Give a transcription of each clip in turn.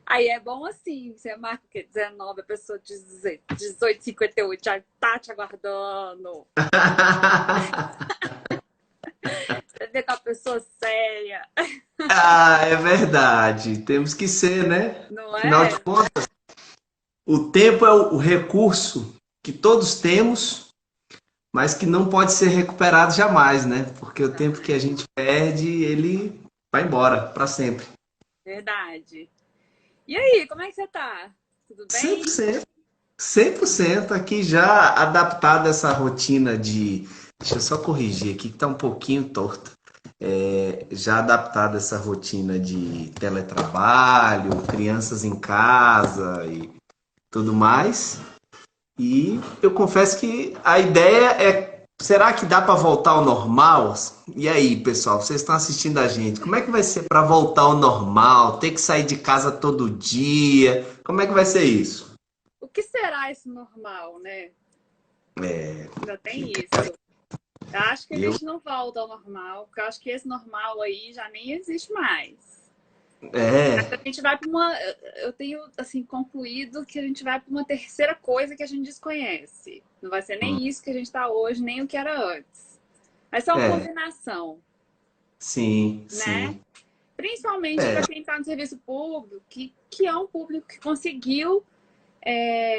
Aí é bom assim, você marca o quê? 19, a pessoa diz 18h58, já tá te aguardando. Você vê com a pessoa séria, Ah, é verdade. Temos que ser, né? não Afinal de é? contas, o tempo é o recurso que todos temos, mas que não pode ser recuperado jamais, né? Porque o tempo que a Jamais. gente perde, ele vai embora para sempre. Verdade. E aí, como é que você tá? Tudo Cem bem? por cento, 100% aqui já adaptado a essa rotina de. Deixa eu só corrigir aqui que tá um pouquinho torto. Já adaptado a essa rotina de teletrabalho, crianças em casa e tudo mais. E eu confesso que a ideia é, será que dá para voltar ao normal? E aí, pessoal, vocês estão assistindo a gente? Como é que vai ser para voltar ao normal? Ter que sair de casa todo dia? Como é que vai ser isso? O que será esse normal, né? Ainda tem Fica. isso. Eu acho que a Eu, gente não volta ao normal, porque eu acho que esse normal aí já nem existe mais. A é, gente vai para uma. Eu tenho assim concluído que a gente vai para uma terceira coisa que a gente desconhece. Não vai ser nem isso que a gente está hoje, nem o que era antes. Vai ser uma é, combinação, sim, né? sim. Principalmente para É, quem está no serviço público, que é um público que conseguiu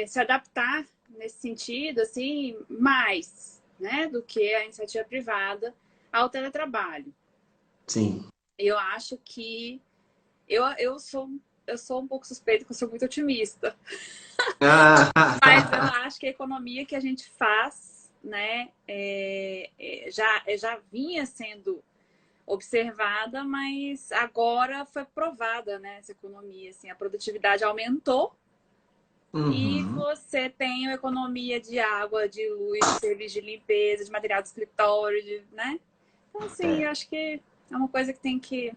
se adaptar nesse sentido, assim, mais, né, do que a iniciativa privada ao teletrabalho. sim. Eu acho que eu sou um pouco suspeita, porque eu sou muito otimista. Mas eu Ah, acho que a economia que a gente faz, né, já vinha sendo observada, mas agora foi provada, né, essa economia, assim, a produtividade aumentou e uhum, você tem a economia de água, de luz, de serviço de limpeza, de material de escritório, né? Então, assim, eu é, acho que é uma coisa que tem que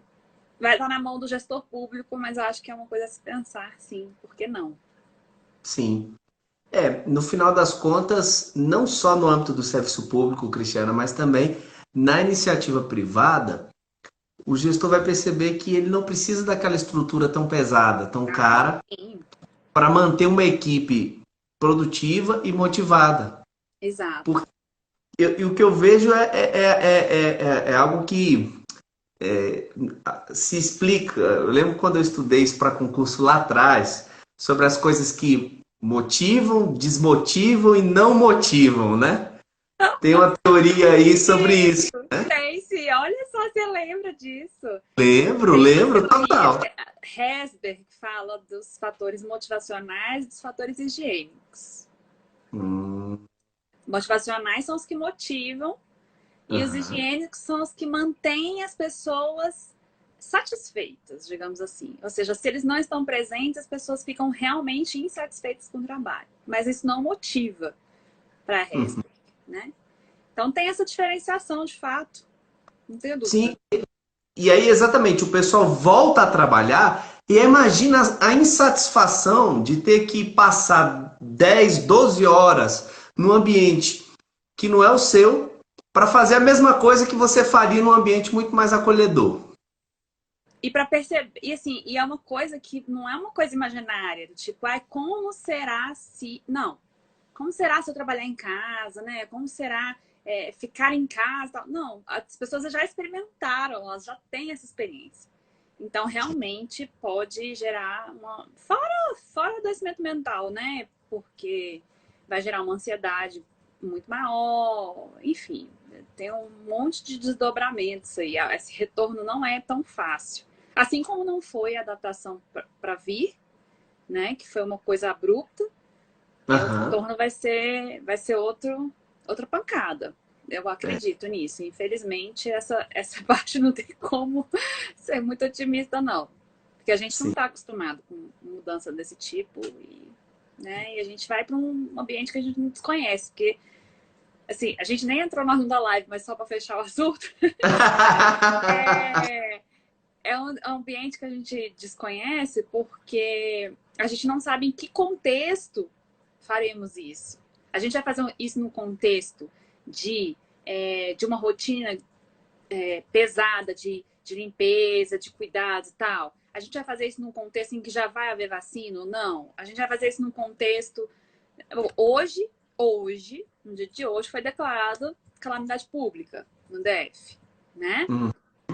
vai estar na mão do gestor público, mas eu acho que é uma coisa a se pensar, sim, por que não? sim. No final das contas, não só no âmbito do serviço público, Cristiana, mas também na iniciativa privada, o gestor vai perceber que ele não precisa daquela estrutura tão pesada, tão Ah, cara, sim, para manter uma equipe produtiva e motivada. exato. Porque e o que eu vejo é algo que se explica. Eu lembro quando eu estudei isso para concurso lá atrás, sobre as coisas que motivam, desmotivam e não motivam, né? Tem uma teoria aí sobre Isso, isso. sei sim, olha só, você lembra disso. Lembro, Tem uma lembro teoria, total. Herzberg, que fala dos fatores motivacionais e dos fatores higiênicos. Hum, Motivacionais são os que motivam e os aham, higiênicos são os que mantêm as pessoas satisfeitas, digamos assim. Ou seja, se eles não estão presentes, as pessoas ficam realmente insatisfeitas com o trabalho. Mas isso não motiva para a uhum. Herzberg, né? Então tem essa diferenciação de fato, não tenho Sim, dúvida. e aí exatamente, o pessoal volta a trabalhar e imagina a insatisfação de ter que passar 10, 12 horas num ambiente que não é o seu para fazer a mesma coisa que você faria num ambiente muito mais acolhedor. E para perceber, e assim, e é uma coisa que não é uma coisa imaginária, do tipo, ai, como será se. Não. Como será se eu trabalhar em casa, né? Como será ficar em casa? Tal? Não, as pessoas já experimentaram, elas já têm essa experiência. Então, realmente pode gerar uma. Fora o adoecimento mental, né? Porque vai gerar uma ansiedade muito maior, enfim, tem um monte de desdobramentos aí. Esse retorno não é tão fácil. Assim como não foi a adaptação para vir, né? Que foi uma coisa abrupta, o Aham, retorno vai ser outra pancada. Eu acredito nisso. Infelizmente, essa parte não tem como ser muito otimista, não. Porque a gente não sim. está acostumado com mudança desse tipo né, e a gente vai para um ambiente que a gente não desconhece. Porque, assim, a gente nem entrou no assunto da live, mas só para fechar o assunto, é, é um ambiente que a gente desconhece porque a gente não sabe em que contexto faremos isso. A gente vai fazer isso no contexto de uma rotina pesada de limpeza, de cuidados e tal. A gente vai fazer isso num contexto em que já vai haver vacina? Não. A gente vai fazer isso num contexto... Hoje, no dia de hoje, foi declarado calamidade pública no DF, né?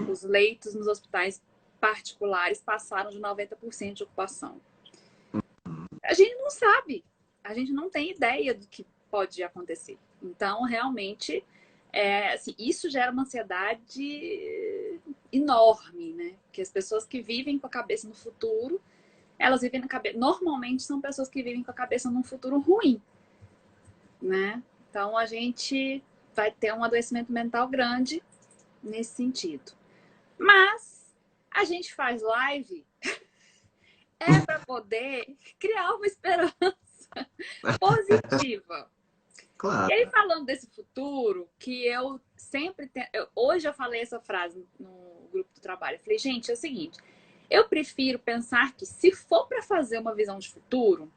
Os leitos nos hospitais particulares passaram de 90% de ocupação. A gente não sabe. A gente não tem ideia do que pode acontecer. Então, realmente, assim, isso gera uma ansiedade enorme, né? Porque as pessoas que vivem com a cabeça no futuro, elas vivem na cabeça... Normalmente são pessoas que vivem com a cabeça num futuro ruim, né? Então, a gente vai ter um adoecimento mental grande nesse sentido. Mas a gente faz live para poder criar uma esperança positiva. Claro. E aí, falando desse futuro, que eu sempre tenho... Hoje eu falei essa frase no grupo do trabalho. Eu falei, gente, é o seguinte, eu prefiro pensar que se for para fazer uma visão de futuro,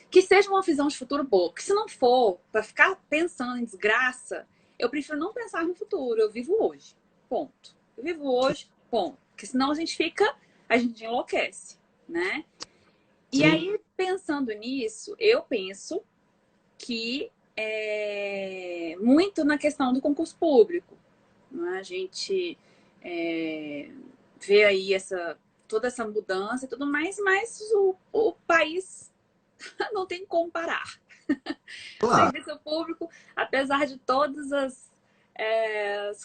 que seja uma visão de futuro boa. Porque se não for, para ficar pensando em desgraça, eu prefiro não pensar no futuro. Eu vivo hoje. Ponto. Eu vivo hoje, ponto. Porque senão a gente enlouquece, né? E aí, pensando nisso, eu penso que muito na questão do concurso público. Né? A gente vê aí toda essa mudança e tudo mais, mas o país não tem como parar. Claro. O serviço público, apesar de todas as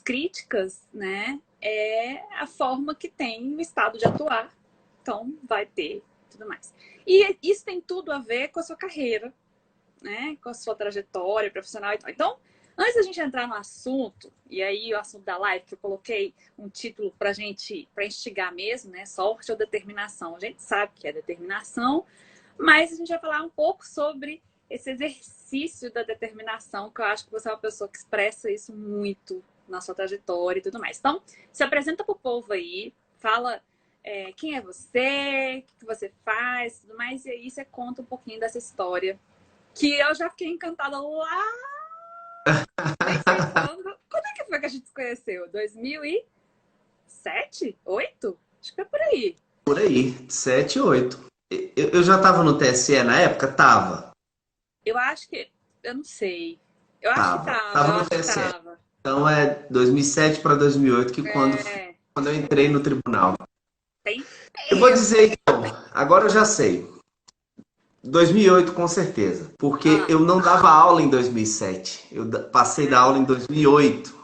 críticas, né, é a forma que tem o Estado de atuar. Então, vai ter tudo mais. E isso tem tudo a ver com a sua carreira, né, com a sua trajetória profissional e tal. Então, antes da gente entrar no assunto, e aí o assunto da live, que eu coloquei um título para instigar mesmo, né, sorte ou determinação. A gente sabe que é determinação, mas a gente vai falar um pouco sobre esse exercício da determinação, que eu acho que você é uma pessoa que expressa isso muito na sua trajetória e tudo mais. Então, se apresenta para o povo aí, fala quem é você, o que você faz, tudo mais, e aí você conta um pouquinho dessa história, que eu já fiquei encantada lá. Nem sei quando. Quando é que foi que a gente se conheceu? 2007? 8? Acho que é por aí. Por aí, 7, 8. Eu já estava no TSE na época? Tava. Eu acho que... Eu não sei. Eu acho que tava. Tava no TSE. Então é 2007 para 2008 que quando eu entrei no tribunal. Eu vou dizer então, agora eu já sei. 2008 com certeza, porque eu não dava aula em 2007. Eu passei da aula em 2008.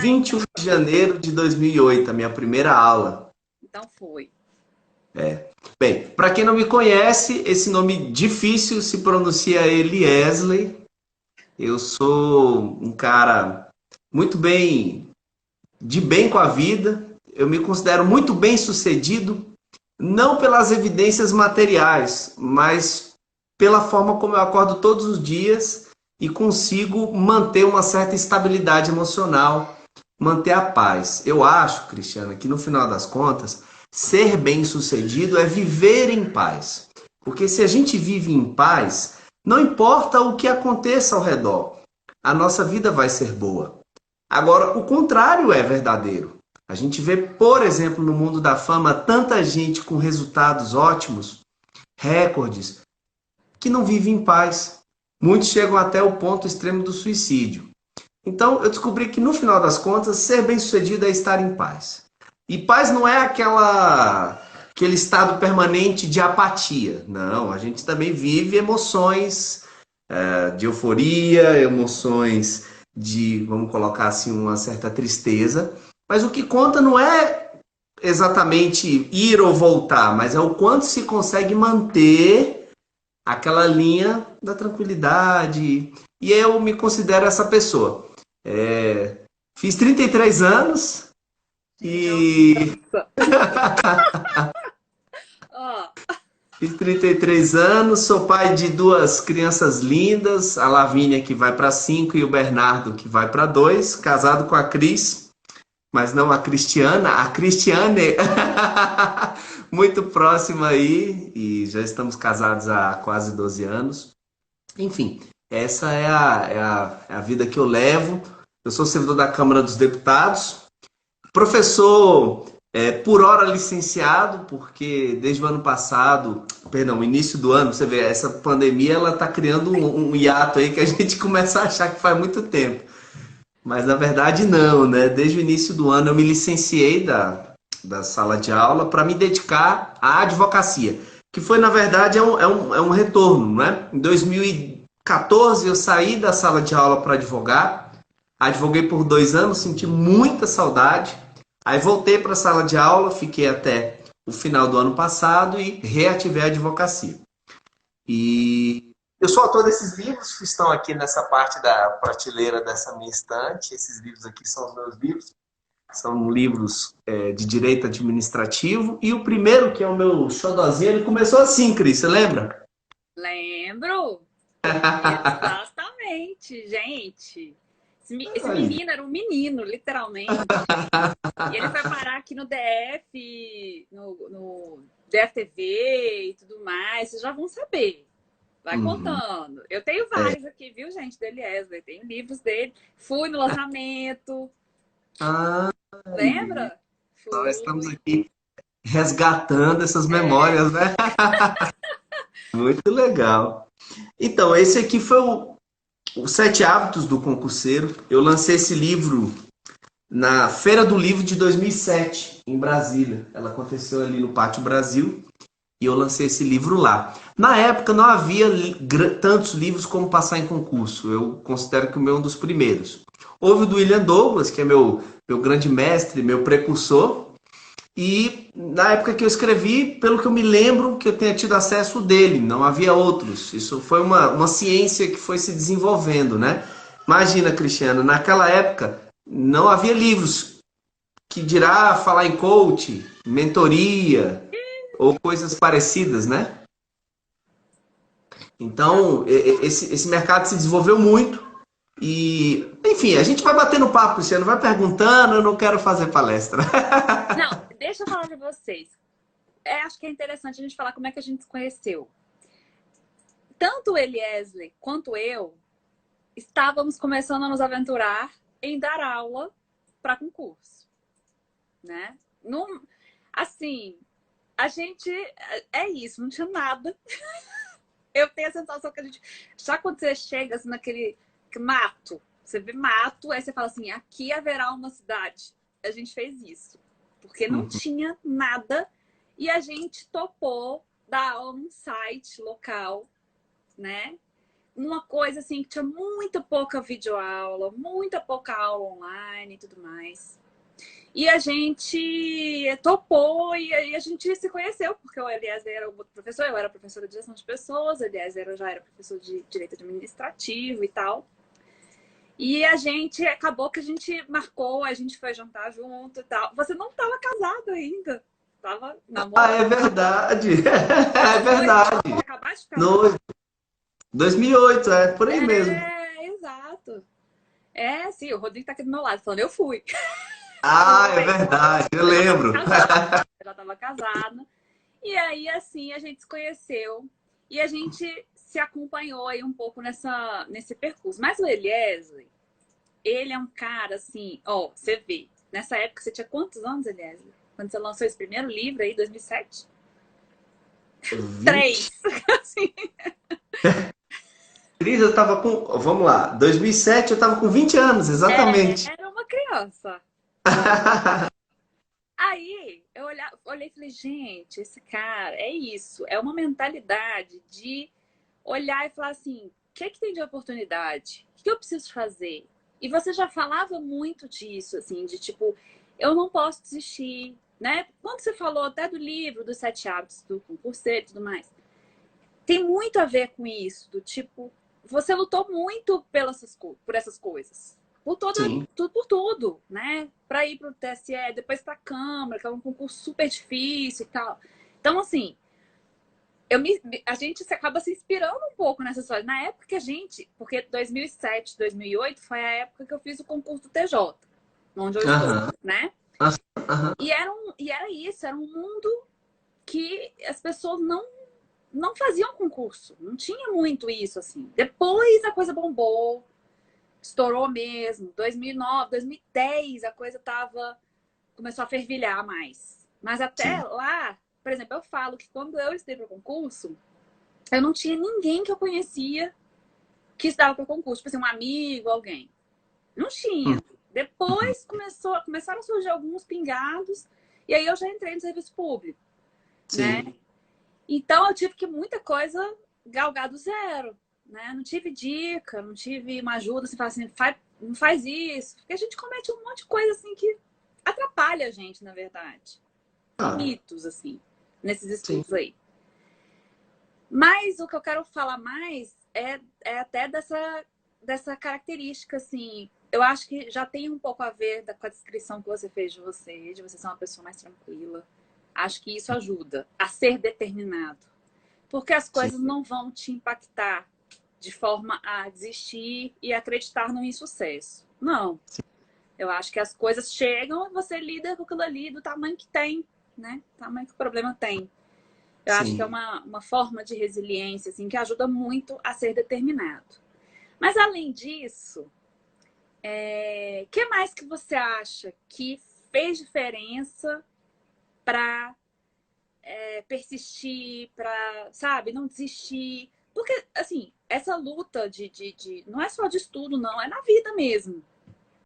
21 de janeiro de 2008, a minha primeira aula. Então foi. Bem, para quem não me conhece, esse nome difícil se pronuncia Eliesley. Eu sou um cara muito bem com a vida. Eu me considero muito bem sucedido, não pelas evidências materiais, mas pela forma como eu acordo todos os dias e consigo manter uma certa estabilidade emocional, manter a paz. Eu acho, Cristiana, que no final das contas, ser bem-sucedido é viver em paz. Porque se a gente vive em paz, não importa o que aconteça ao redor, a nossa vida vai ser boa. Agora, o contrário é verdadeiro. A gente vê, por exemplo, no mundo da fama, tanta gente com resultados ótimos, recordes, que não vive em paz. Muitos chegam até o ponto extremo do suicídio. Então, eu descobri que, no final das contas, ser bem-sucedido é estar em paz. E paz não é aquele estado permanente de apatia. Não, a gente também vive emoções de euforia, emoções de, vamos colocar assim, uma certa tristeza. Mas o que conta não é exatamente ir ou voltar, mas é o quanto se consegue manter aquela linha da tranquilidade. E eu me considero essa pessoa. Fiz 33 anos e... Fiz 33 anos, sou pai de 2 crianças lindas, a Lavínia que vai para 5 e o Bernardo que vai para 2, casado com a Cris, mas não a Cristiana, a Cristiane, muito próxima aí, e já estamos casados há quase 12 anos. Enfim, essa é a vida que eu levo. Eu sou servidor da Câmara dos Deputados, professor Por hora licenciado, porque desde o ano passado, perdão, início do ano, você vê, essa pandemia ela está criando um hiato aí que a gente começa a achar que faz muito tempo. Mas na verdade não, né? Desde o início do ano eu me licenciei da sala de aula para me dedicar à advocacia, que foi na verdade é um retorno, né? Em 2014 eu saí da sala de aula para advogar, advoguei por 2 anos, senti muita saudade, aí voltei para a sala de aula, fiquei até o final do ano passado e reativei a advocacia. E eu sou autor desses livros que estão aqui nessa parte da prateleira dessa minha estante. Esses livros aqui são os meus livros. São livros de direito administrativo. E o primeiro, que é o meu xodozinho, ele começou assim, Cris, você lembra? Lembro? Exatamente, gente. Esse menino era um menino, literalmente. E ele foi parar aqui no DF, no DFTV e tudo mais. Vocês já vão saber. Vai Uhum. contando. Eu tenho vários aqui, viu, gente, do Eliezer. Tem livros dele. Fui no lançamento. Ah, Lembra? nós estamos Fui. aqui resgatando essas É, memórias, né? Muito legal. Então, esse aqui foi o Sete Hábitos do Concurseiro. Eu lancei esse livro na Feira do Livro de 2007, em Brasília. Ela aconteceu ali no Pátio Brasil e eu lancei esse livro lá. Na época não havia tantos livros como passar em concurso. Eu considero que o meu é um dos primeiros. Houve o do William Douglas, que é meu grande mestre, meu precursor. E na época que eu escrevi, pelo que eu me lembro, que eu tenha tido acesso dele, não havia outros. Isso foi uma ciência que foi se desenvolvendo, né? Imagina, Cristiano, naquela época não havia livros que dirá falar em coach, mentoria ou coisas parecidas, né? Então, esse mercado se desenvolveu muito e, enfim, a gente vai batendo papo, Cristiano, vai perguntando, eu não quero fazer palestra. não, deixa eu falar pra vocês. Acho que é interessante a gente falar como é que a gente se conheceu. Tanto o Eliezer quanto eu estávamos começando a nos aventurar em dar aula para concurso, né? Não, assim, a gente é isso, não tinha nada. Eu tenho a sensação que a gente, já quando você chega assim, naquele mato, você vê mato, aí você fala assim, aqui haverá uma cidade. A gente fez isso, porque não tinha nada e a gente topou dar aula num site local, né? Uma coisa assim que tinha muita pouca videoaula, muita pouca aula online e tudo mais. E a gente topou e aí a gente se conheceu, porque o Eliezer era o professor, eu era professora de gestão de pessoas, o Eliezer já era professor de direito administrativo e tal. E a gente acabou que a gente marcou, a gente foi jantar junto e tal. Você não estava casado ainda, estava Ah, é namorando. verdade. É Não, noivo, verdade. acabaste de casar. No 2008, por aí mesmo. Exato. Sim, o Rodrigo tá aqui do meu lado, falando, eu fui. Ah, é Foi. verdade, eu Eu já estava lembro. casada. Eu já estava casada. E aí, assim, a gente se conheceu e a gente se acompanhou aí um pouco nesse percurso. Mas o Eliezer, ele é um cara, assim, ó, você vê. Nessa época, você tinha quantos anos, Eliezer? Quando você lançou esse primeiro livro aí, 2007? 20. 3. Assim, Cris, eu tava com. Vamos lá, 2007 eu tava com 20 anos, exatamente. era uma criança. Aí, eu olhei e falei, gente, esse cara, é isso. É uma mentalidade de olhar e falar assim, o que tem de oportunidade? O que eu preciso fazer? E você já falava muito disso, assim, de tipo, eu não posso desistir, né? Quando você falou até do livro dos 7 hábitos do concurseiro e tudo mais, tem muito a ver com isso, do tipo, você lutou muito por essas coisas. Sim, Por tudo, né? Para ir para o TSE, depois para a Câmara, que é um concurso super difícil e tal. Então, assim, a gente acaba se inspirando um pouco nessa história. Na época que a gente, porque 2007, 2008 foi a época que eu fiz o concurso do TJ, onde eu estou, aham, né? aham. E era isso, era um mundo que as pessoas não faziam concurso, não tinha muito isso assim. Depois a coisa bombou, estourou mesmo. 2009, 2010 a coisa tava começou a fervilhar mais. Mas até Sim. lá, por exemplo, eu falo que quando eu estudei para concurso, eu não tinha ninguém que eu conhecia que estudava para concurso. Tipo assim, um amigo, alguém. Não Hum, tinha. uhum. Depois começaram a surgir alguns pingados, e aí eu já entrei no serviço público, né? Sim, Então eu tive que muita coisa galgar do zero, né? Não tive dica, não tive uma ajuda, assim, falar assim, não faz isso. Porque a gente comete um monte de coisa assim que atrapalha a gente, na verdade. São claro. mitos, assim, nesses Sim. estudos aí. Mas o que eu quero falar mais é até dessa característica, assim. Eu acho que já tem um pouco a ver com a descrição que você fez de você ser uma pessoa mais tranquila. Acho que isso ajuda a ser determinado. Porque as Sim. coisas não vão te impactar de forma a desistir e acreditar no insucesso. Não. Eu acho que as coisas chegam e você lida com aquilo ali do tamanho que tem, né? Do tamanho que o problema tem. Eu acho que é Sim. uma forma de resiliência, assim, que ajuda muito a ser determinado. Mas além disso, o que mais que você acha que fez diferença para persistir, para, sabe, não desistir? Porque, assim, essa luta não é só de estudo, não, é na vida mesmo,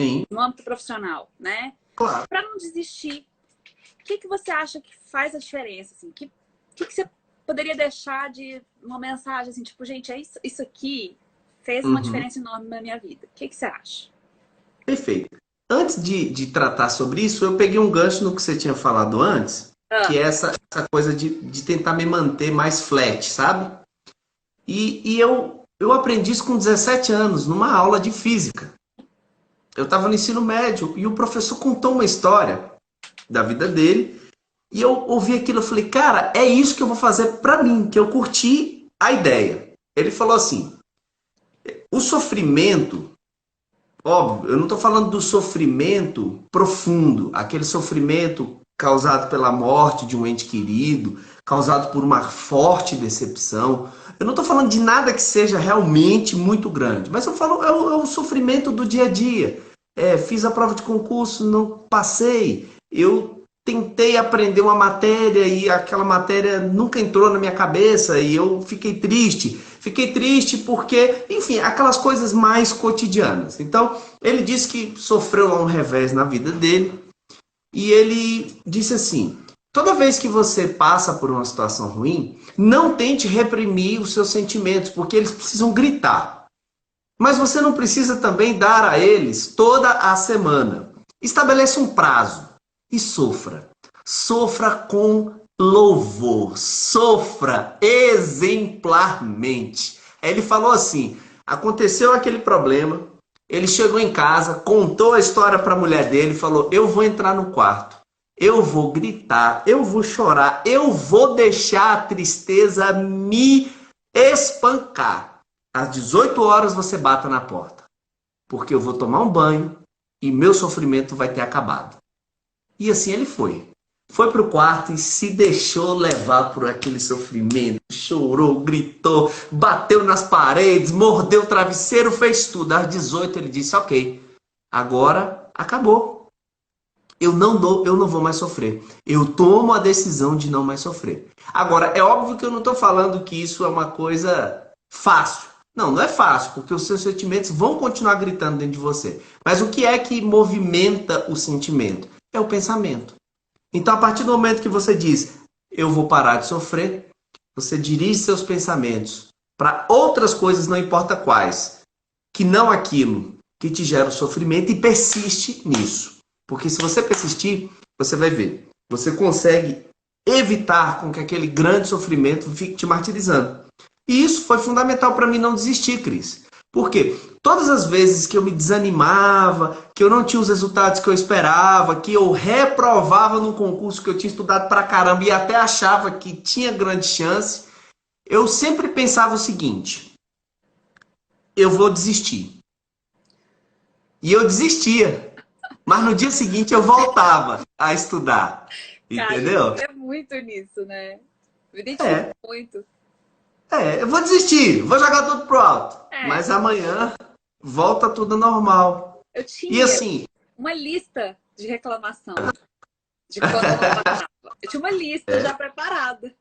Sim. no âmbito profissional, né? Claro. Para não desistir, o que você acha que faz a diferença? Assim? Que você poderia deixar de uma mensagem assim, tipo, gente, isso aqui fez uma Uhum. diferença enorme na minha vida. O que você acha? Perfeito. Antes de tratar sobre isso, eu peguei um gancho no que você tinha falado antes, que Ah, é essa coisa de tentar me manter mais flat, sabe? E eu aprendi isso com 17 anos, numa aula de física. Eu estava no ensino médio e o professor contou uma história da vida dele. E eu ouvi aquilo e falei, cara, é isso que eu vou fazer pra mim, que eu curti a ideia. Ele falou assim: o sofrimento, óbvio, eu não estou falando do sofrimento profundo, aquele sofrimento causado pela morte de um ente querido, causado por uma forte decepção. Eu não estou falando de nada que seja realmente muito grande, mas eu falo é o sofrimento do dia a dia. Fiz a prova de concurso, não passei. Eu tentei aprender uma matéria e aquela matéria nunca entrou na minha cabeça e eu fiquei triste. Fiquei triste porque, enfim, aquelas coisas mais cotidianas. Então, ele disse que sofreu lá um revés na vida dele e ele disse assim: toda vez que você passa por uma situação ruim, não tente reprimir os seus sentimentos, porque eles precisam gritar. Mas você não precisa também dar a eles toda a semana. Estabeleça um prazo e sofra. Sofra com louvor. Sofra exemplarmente. Ele falou assim: aconteceu aquele problema. Ele chegou em casa, contou a história para a mulher dele, falou: eu vou entrar no quarto, eu vou gritar, eu vou chorar, eu vou deixar a tristeza me espancar. Às 18 horas você bata na porta, porque eu vou tomar um banho e meu sofrimento vai ter acabado. E assim ele foi. Foi pro quarto e se deixou levar por aquele sofrimento. Chorou, gritou, bateu nas paredes, mordeu o travesseiro, fez tudo. Às 18 ele disse: ok, agora acabou. Eu não vou mais sofrer. Eu tomo a decisão de não mais sofrer. Agora, é óbvio que eu não estou falando que isso é uma coisa fácil. Não, não é fácil, porque os seus sentimentos vão continuar gritando dentro de você. Mas o que é que movimenta o sentimento? É o pensamento. Então, a partir do momento que você diz, eu vou parar de sofrer, você dirige seus pensamentos para outras coisas, não importa quais, que não aquilo que te gera o sofrimento e persiste nisso. Porque se você persistir, você vai ver, você consegue evitar com que aquele grande sofrimento fique te martirizando. E isso foi fundamental para mim não desistir, Cris. Por quê? Todas as vezes que eu me desanimava, que eu não tinha os resultados que eu esperava, que eu reprovava num concurso que eu tinha estudado pra caramba e até achava que tinha grande chance, eu sempre pensava o seguinte: eu vou desistir. E eu desistia. Mas no dia seguinte eu voltava a estudar. cara, eu me Entendeu? vejo muito nisso, né? Me identifico É, muito. eu vou desistir, vou jogar tudo pro alto. É, Mas amanhã volta tudo normal. eu E tinha assim, uma lista de reclamação. de quando eu não passava. Eu tinha uma lista já preparada.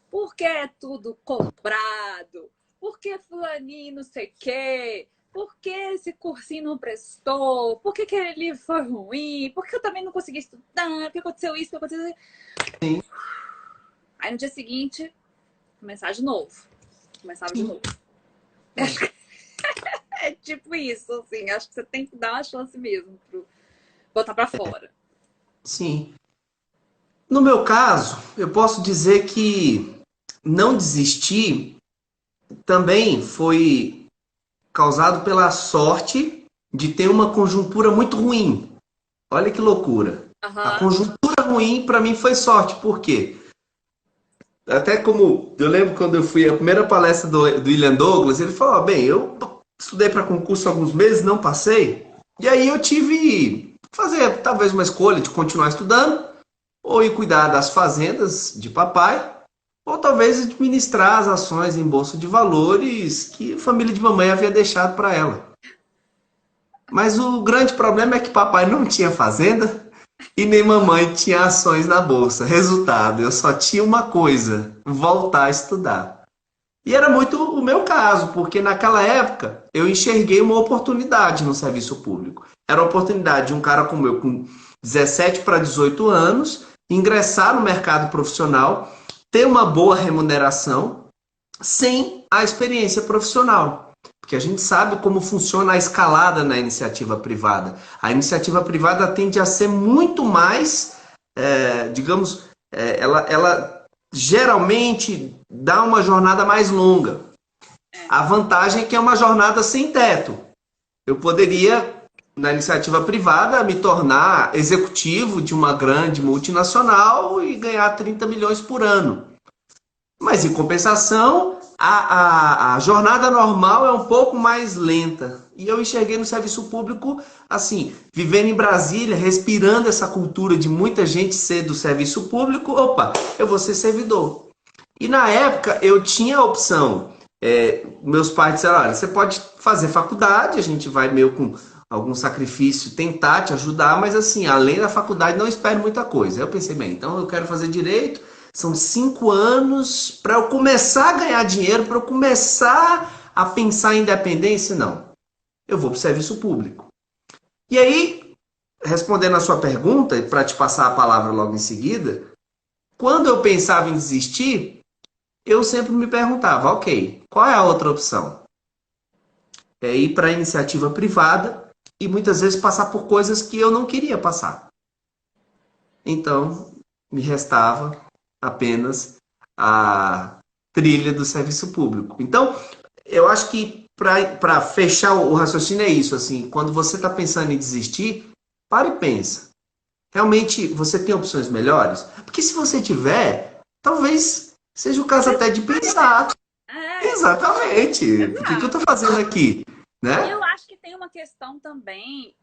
Por que é tudo comprado? Por que fulaninho não sei o quê? Por que esse cursinho não prestou? Por que aquele livro foi ruim? Por que eu também não consegui estudar? Por que aconteceu isso? Por que aconteceu isso? Sim, Aí no dia seguinte, começar de novo. Começava de sim. novo. É tipo isso, assim. Acho que você tem que dar uma chance mesmo pro botar pra fora. Sim. No meu caso, eu posso dizer que não desistir também foi causado pela sorte de ter uma conjuntura muito ruim. Olha que loucura. A Aham. conjuntura ruim para mim foi sorte. Por quê? Até como eu lembro quando eu fui a primeira palestra do William Douglas, ele falou: bem, eu estudei para concurso há alguns meses, não passei. E aí eu tive que fazer talvez uma escolha de continuar estudando, ou ir cuidar das fazendas de papai, ou talvez administrar as ações em bolsa de valores que a família de mamãe havia deixado para ela. Mas o grande problema é que papai não tinha fazenda e nem mamãe tinha ações na bolsa. Resultado, eu só tinha uma coisa: voltar a estudar. E era muito o meu caso, porque naquela época eu enxerguei uma oportunidade no serviço público. Era a oportunidade de um cara como eu, com 17 para 18 anos, ingressar no mercado profissional, ter uma boa remuneração, sem a experiência profissional. Porque a gente sabe como funciona a escalada na iniciativa privada. A iniciativa privada tende a ser muito mais, digamos, ela geralmente dá uma jornada mais longa. É. A vantagem é que é uma jornada sem teto. Eu poderia, na iniciativa privada, me tornar executivo de uma grande multinacional e ganhar 30 milhões por ano. Mas, em compensação, a jornada normal é um pouco mais lenta. E eu enxerguei no serviço público, assim, vivendo em Brasília, respirando essa cultura de muita gente ser do serviço público, opa, eu vou ser servidor. E na época eu tinha a opção. Meus pais disseram: olha, você pode fazer faculdade, a gente vai meio com algum sacrifício tentar te ajudar, mas assim, além da faculdade, não espere muita coisa. Aí eu pensei: bem, então eu quero fazer direito, são 5 anos para eu começar a ganhar dinheiro, para eu começar a pensar em independência. Não, eu vou para o serviço público. E aí, respondendo a sua pergunta, e para te passar a palavra logo em seguida, quando eu pensava em desistir, eu sempre me perguntava: ok, qual é a outra opção? É ir para a iniciativa privada e muitas vezes passar por coisas que eu não queria passar. Então, me restava apenas a trilha do serviço público. Então, eu acho que para fechar o raciocínio é isso, assim, quando você está pensando em desistir, para e pensa. Realmente você tem opções melhores? Porque se você tiver, talvez seja o caso até de pensar. É, Exatamente. O que eu estou exato. fazendo aqui? E eu Né? acho que tem uma questão também,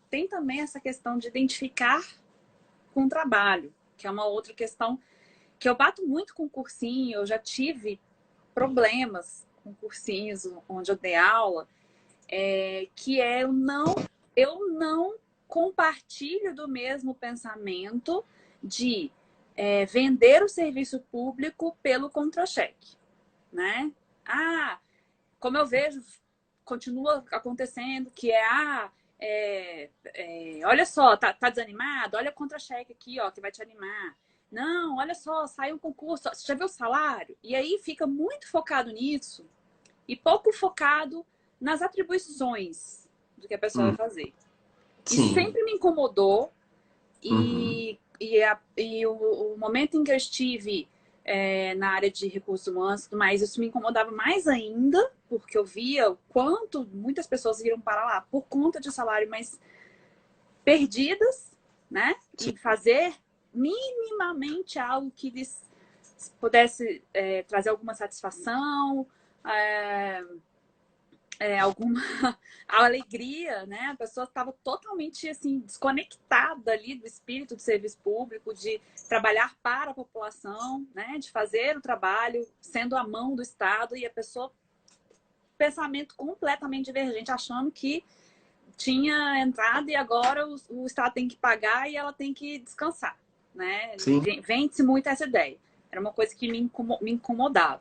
tem também essa questão de identificar com o trabalho, que é uma outra questão que eu bato muito com cursinho, eu já tive problemas com cursinhos onde eu dei aula, que é eu não compartilho do mesmo pensamento de vender o serviço público pelo contra-cheque, né? Ah, como eu vejo, continua acontecendo, que olha só, tá desanimado? Olha o contra-cheque aqui, ó, que vai te animar. Não, olha só, saiu um concurso, você já viu o salário? E aí fica muito focado nisso e pouco focado nas atribuições do que a pessoa vai Hum, fazer. Isso sim. sempre me incomodou Uhum. e o momento em que eu estive na área de recursos humanos, mas isso me incomodava mais ainda, porque eu via o quanto muitas pessoas iam para lá por conta de salário, mas perdidas, né? Sim. Em fazer minimamente algo que lhes pudesse trazer alguma satisfação, é, alguma alegria, né? A pessoa estava totalmente assim desconectada ali do espírito do serviço público, de trabalhar para a população, né? De fazer o trabalho sendo a mão do Estado e a pessoa pensamento completamente divergente, achando que tinha entrada e agora o Estado tem que pagar e ela tem que descansar, né? Sim. Vende-se muito essa ideia. Era uma coisa que me incomodava.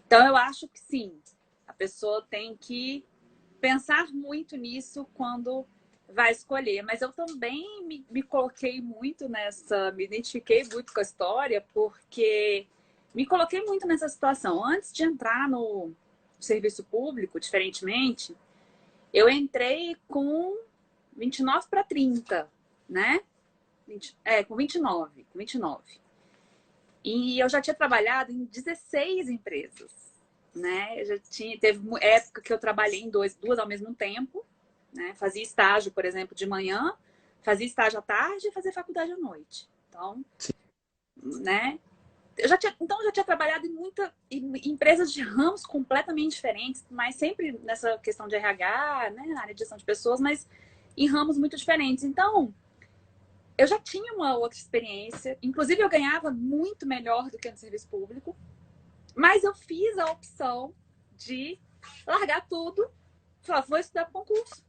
Então, eu acho que sim, a pessoa tem que pensar muito nisso quando vai escolher. Mas eu também me coloquei muito nessa, me identifiquei muito com a história, porque me coloquei muito nessa situação. Antes de entrar no serviço público, diferentemente, eu entrei com 29 para 30, né? Com 29, com 29. E eu já tinha trabalhado em 16 empresas, né? Teve época que eu trabalhei em duas ao mesmo tempo, né? Fazia estágio, por exemplo, de manhã, fazia estágio à tarde e fazia faculdade à noite. Então, né? Então, eu já tinha trabalhado em empresas de ramos completamente diferentes, mas sempre nessa questão de RH, né? Na área de gestão de pessoas, mas em ramos muito diferentes. Então, eu já tinha uma outra experiência. Inclusive, eu ganhava muito melhor do que no serviço público. Mas eu fiz a opção de largar tudo e falar, vou estudar para concurso.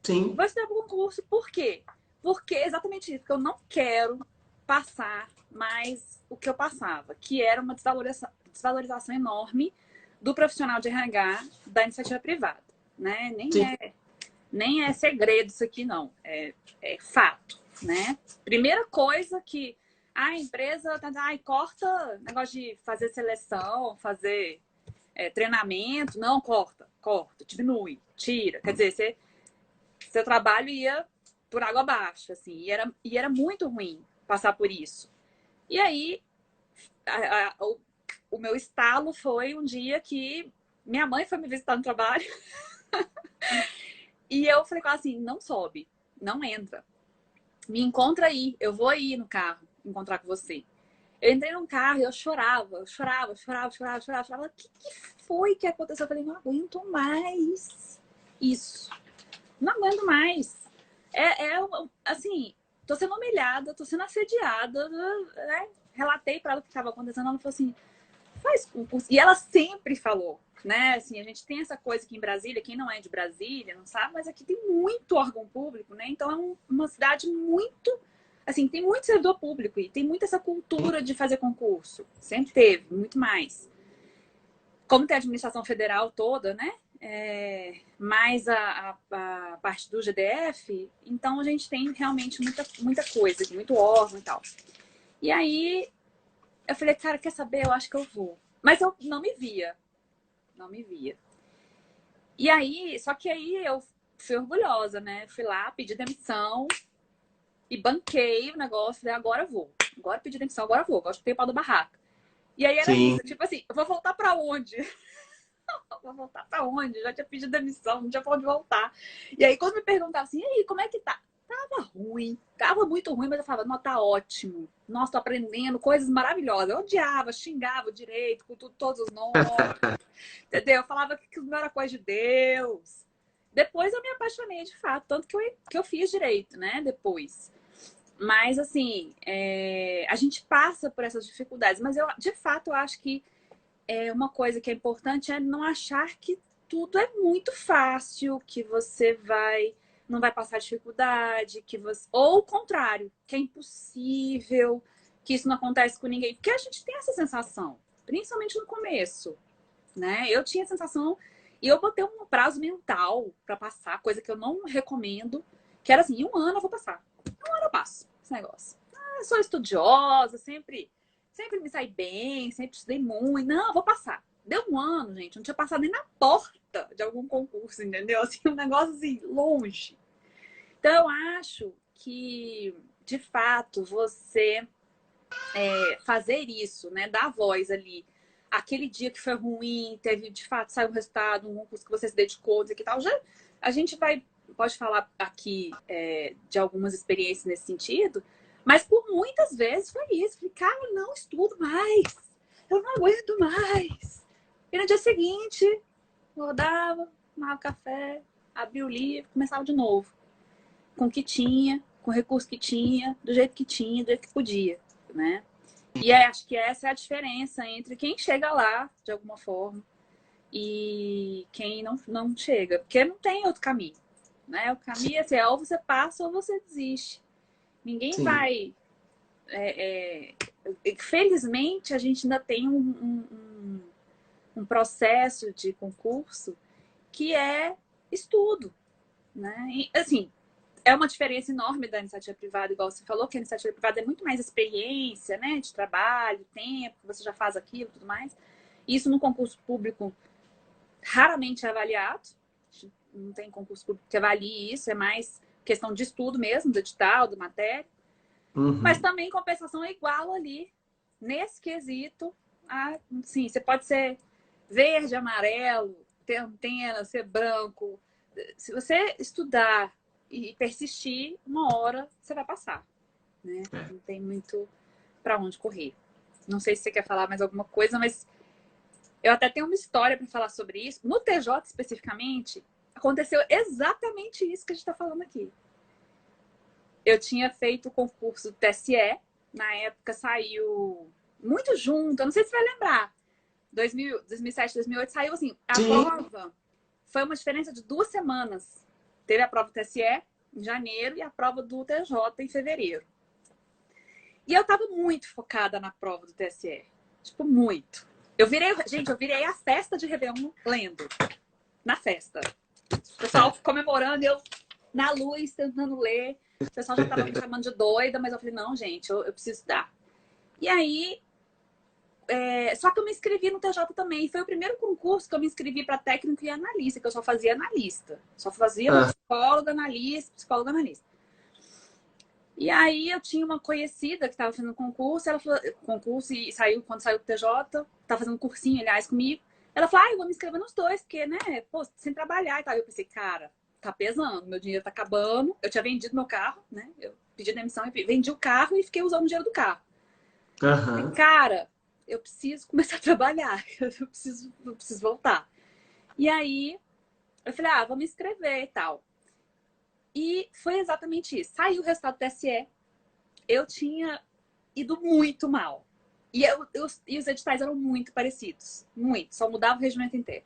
Sim. Vou estudar para concurso. Por quê? Porque é exatamente isso. Porque eu não quero passar mais o que eu passava, que era uma desvalorização enorme do profissional de RH da iniciativa privada. Né? Sim. Nem é segredo isso aqui, não. É fato. Né? Primeira coisa que a empresa corta negócio de fazer seleção, fazer treinamento. Não, corta, diminui, tira. Quer dizer, seu trabalho ia por água abaixo, assim. E era muito ruim passar por isso. E aí, o meu estalo foi um dia que minha mãe foi me visitar no trabalho e eu falei com ela assim, não sobe, não entra. Me encontra aí, eu vou ir no carro encontrar com você. Eu entrei num carro e eu chorava. O que foi que aconteceu? Eu falei, não aguento mais isso. Não aguento mais. Assim, tô sendo humilhada, tô sendo assediada, né? Relatei para ela o que estava acontecendo. Ela falou assim, faz concurso. E ela sempre falou, né? Assim, a gente tem essa coisa aqui em Brasília, quem não é de Brasília não sabe, mas aqui tem muito órgão público, né? Então é uma cidade muito. Assim, tem muito servidor público e tem muito essa cultura de fazer concurso. Sempre teve, muito mais. Como tem a administração federal toda, né? Mais a parte do GDF, então a gente tem realmente muita coisa, muito órgão e tal. E aí eu falei, cara, quer saber? Eu acho que eu vou. Mas eu não me via. Não me via. E aí, só que aí eu fui orgulhosa, né? Fui lá, pedi demissão e banquei o negócio. Falei, agora eu vou. Agora pedi demissão, agora eu vou. Agora chutei o pau da barraca. E aí era Sim. isso, tipo assim, eu vou voltar pra onde? Vou voltar pra onde? Já tinha pedido demissão, não tinha pra onde voltar. E aí, quando me perguntavam assim, e aí, como é que tá? Tava ruim, tava muito ruim, mas eu falava, não, tá ótimo. Nossa, tô aprendendo coisas maravilhosas. Eu odiava, xingava direito, com todos os nomes, entendeu? Eu falava que não era coisa de Deus. Depois eu me apaixonei de fato, tanto que eu fiz direito, né? Depois. Mas, assim, a gente passa por essas dificuldades, mas eu, de fato, eu acho que uma coisa que é importante é não achar que tudo é muito fácil, que você não vai passar dificuldade, ou o contrário, que é impossível, que isso não acontece com ninguém, porque a gente tem essa sensação, principalmente no começo, né? Eu tinha a sensação e eu botei um prazo mental para passar, coisa que eu não recomendo, que era assim, em um ano eu vou passar. Em um ano eu passo esse negócio. Eu sou estudiosa, sempre me saí bem, sempre estudei muito. Não, vou passar. Deu um ano, gente. Não tinha passado nem na porta de algum concurso, entendeu? Assim, um negócio assim, longe. Então, eu acho que, de fato, você fazer isso, né? Dar voz ali. Aquele dia que foi ruim, teve, de fato, saiu um resultado, um concurso que você se dedicou, e tal. Já, a gente pode falar aqui de algumas experiências nesse sentido, mas por muitas vezes foi isso. Falei, cara, eu não estudo mais. Eu não aguento mais. E no dia seguinte, acordava, tomava café, abria o livro, começava de novo. Com o que tinha, com o recurso que tinha, do jeito que tinha, do jeito que podia, né? E acho que essa é a diferença entre quem chega lá, de alguma forma, e quem não chega. Porque não tem outro caminho. né? O caminho é assim, ou você passa ou você desiste. Ninguém Sim. vai... Felizmente, a gente ainda tem um processo de concurso que é estudo, né? E, assim, é uma diferença enorme da iniciativa privada, igual você falou, que a iniciativa privada é muito mais experiência, né? De trabalho, tempo, que você já faz aquilo e tudo mais. Isso no concurso público raramente é avaliado. Não tem concurso público que avalie isso, é mais questão de estudo mesmo, do edital, do matéria. Mas Uhum. também compensação é igual ali, nesse quesito. Sim, você pode ser verde, amarelo, ter antena, ser branco. Se você estudar e persistir, uma hora você vai passar, né? É. Não tem muito para onde correr. Não sei se você quer falar mais alguma coisa, mas eu até tenho uma história para falar sobre isso. No TJ, especificamente, aconteceu exatamente isso que a gente está falando aqui. Eu tinha feito o concurso do TSE, na época saiu muito junto, eu não sei se você vai lembrar. 2007, 2008 saiu assim, a Sim. prova foi uma diferença de 2 semanas. Teve a prova do TSE em janeiro e a prova do TJ em fevereiro. E eu tava muito focada na prova do TSE. Tipo, muito. Gente, eu virei a festa de Réveillon lendo. Na festa. O pessoal comemorando, eu na luz, tentando ler. O pessoal já tava me chamando de doida, mas eu falei, não, gente, eu preciso estudar. E aí, só que eu me inscrevi no TJ também. Foi o primeiro concurso que eu me inscrevi para técnico e analista, que eu só fazia analista. Só fazia Ah, psicólogo, analista, psicólogo, analista. E aí eu tinha uma conhecida que estava fazendo concurso, ela falou, concurso e saiu, quando saiu do TJ, tá fazendo cursinho, aliás, comigo. Ela falou, eu vou me inscrever nos dois, porque, né, pô, sem trabalhar e tal. Eu pensei, cara, tá pesando, meu dinheiro tá acabando. Eu tinha vendido meu carro, né? Eu pedi demissão e vendi o carro e fiquei usando o dinheiro do carro. E, aham. cara, eu preciso começar a trabalhar, eu preciso voltar. E aí eu falei, vou me inscrever e tal. E foi exatamente isso. Saiu o resultado do TSE, eu tinha ido muito mal. E os editais eram muito parecidos. Muito. Só mudava o regimento inteiro.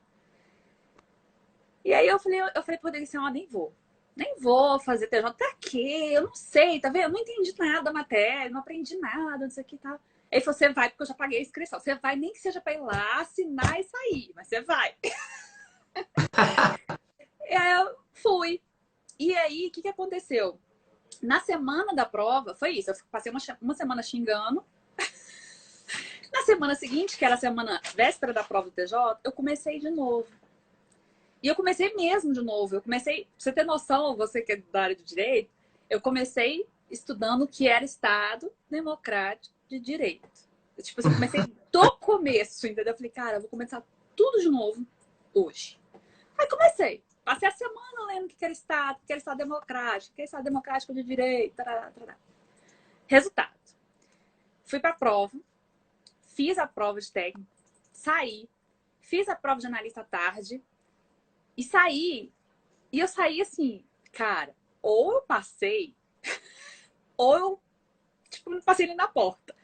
E aí eu falei por demissão, nem vou. Nem vou fazer TJ. Pra quê? Eu não sei, tá vendo? Eu não entendi nada da matéria, não aprendi nada disso aqui e tal. Aí você vai, porque eu já paguei a inscrição. Você vai, nem que seja pra ir lá, assinar e sair. Mas você vai. E aí eu fui. E aí, o que aconteceu? Na semana da prova, foi isso. Eu passei uma semana xingando. Na semana seguinte, que era a semana véspera da prova do TJ, eu comecei de novo. E eu comecei mesmo de novo. Eu comecei, pra você ter noção, você que é da área de direito, eu comecei estudando o que era Estado Democrático de Direito. Tipo assim, eu comecei do começo, entendeu? Eu falei, cara, eu vou começar tudo de novo hoje. Aí comecei. Passei a semana lendo o que era Estado, o que era Estado Democrático, o que era Estado Democrático de Direito. Tarará, tarará. Resultado. Fui pra prova, fiz a prova de técnico, saí, fiz a prova de analista à tarde e saí. E eu saí assim, cara, ou eu passei, ou eu, tipo, não passei nem na porta.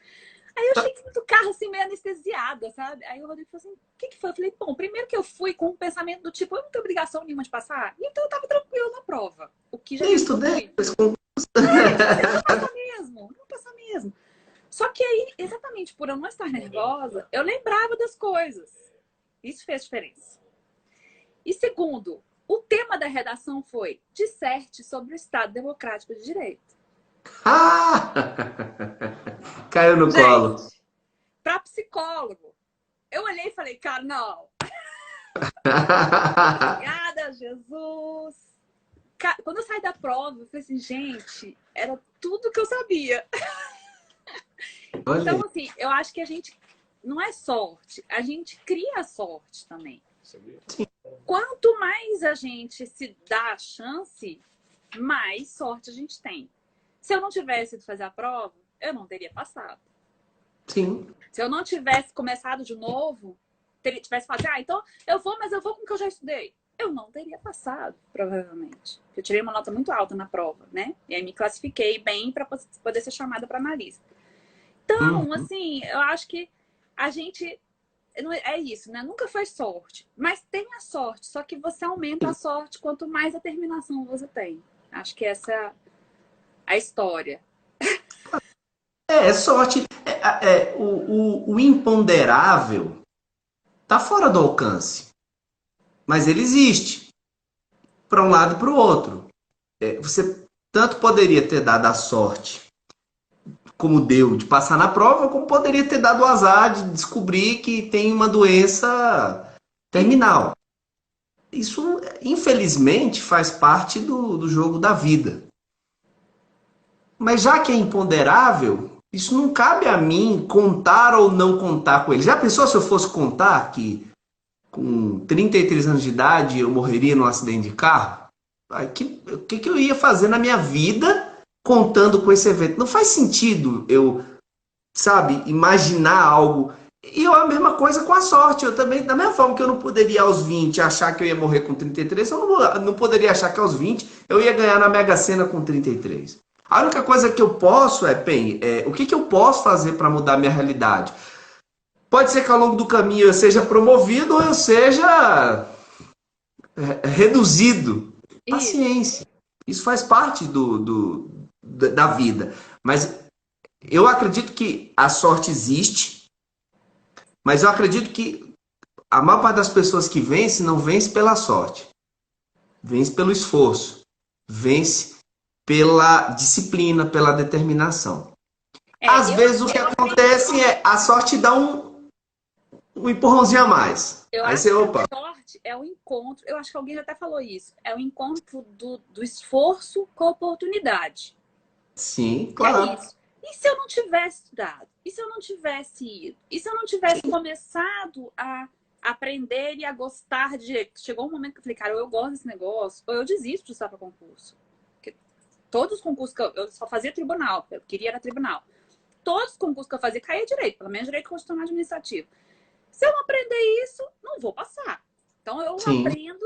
Aí eu cheguei do carro assim, meio anestesiada, sabe? Aí o Rodrigo falou assim: o que foi? Eu falei: bom, primeiro que eu fui com um pensamento do tipo, eu não tenho obrigação nenhuma de passar, então eu tava tranquilo na prova, o que já Nem me ajudou estudei muito. esse concurso. Eu vou passar mesmo, eu vou passar mesmo. Só que aí, exatamente por eu não estar nervosa, eu lembrava das coisas. Isso fez diferença. E segundo, o tema da redação foi disserte sobre o Estado Democrático de Direito. Ah! Caiu no colo. Gente, para psicólogo, eu olhei e falei, cara, não. Obrigada, Jesus. Quando eu saí da prova, eu falei assim, gente, era tudo que eu sabia. Olha Então, aí. assim, eu acho que a gente não é sorte, a gente cria sorte também. Quanto mais a gente se dá a chance, mais sorte a gente tem. Se eu não tivesse ido fazer a prova, eu não teria passado. Sim. Se eu não tivesse começado de novo, tivesse falado, então eu vou, mas eu vou com o que eu já estudei. Eu não teria passado, provavelmente. Eu tirei uma nota muito alta na prova, né? E aí me classifiquei bem para poder ser chamada para analista. Então, Uhum. assim, eu acho que a gente é isso, né? Nunca foi sorte. Mas tem a sorte, só que você aumenta a sorte quanto mais determinação você tem. Acho que essa é a história. É sorte. O imponderável tá fora do alcance, mas ele existe para um lado e para o outro. Você tanto poderia ter dado a sorte, como deu, de passar na prova, como poderia ter dado o azar de descobrir que tem uma doença terminal. Isso, infelizmente, faz parte do jogo da vida. Mas já que é imponderável, isso não cabe a mim contar ou não contar com ele. Já pensou se eu fosse contar que com 33 anos de idade eu morreria num acidente de carro? O que eu ia fazer na minha vida contando com esse evento? Não faz sentido eu, sabe, imaginar algo. E a mesma coisa com a sorte. Eu também, da mesma forma que eu não poderia aos 20 achar que eu ia morrer com 33, eu não poderia achar que aos 20 eu ia ganhar na Mega Sena com 33. A única coisa que eu posso o que eu posso fazer para mudar minha realidade? Pode ser que ao longo do caminho eu seja promovido ou eu seja reduzido. Paciência. Isso faz parte da vida. Mas eu acredito que a sorte existe, mas eu acredito que a maior parte das pessoas que vence não vence pela sorte. Vence pelo esforço. Vence pela disciplina, pela determinação. Às vezes o que acontece é a sorte dá um empurrãozinho a mais. Eu Aí acho você, que opa. a sorte é o encontro, eu acho que alguém já até falou isso, é o encontro do esforço com a oportunidade. Sim, claro. É isso. E se eu não tivesse estudado? E se eu não tivesse ido? E se eu não tivesse começado a aprender e a gostar de direito? Chegou um momento que eu falei, cara, ou eu gosto desse negócio, ou eu desisto de estudar para concurso. Porque todos os concursos que eu só fazia tribunal, eu queria era tribunal. Todos os concursos que eu fazia caía direito, pelo menos direito constitucional administrativo. Se eu não aprender isso, não vou passar. Então eu aprendo,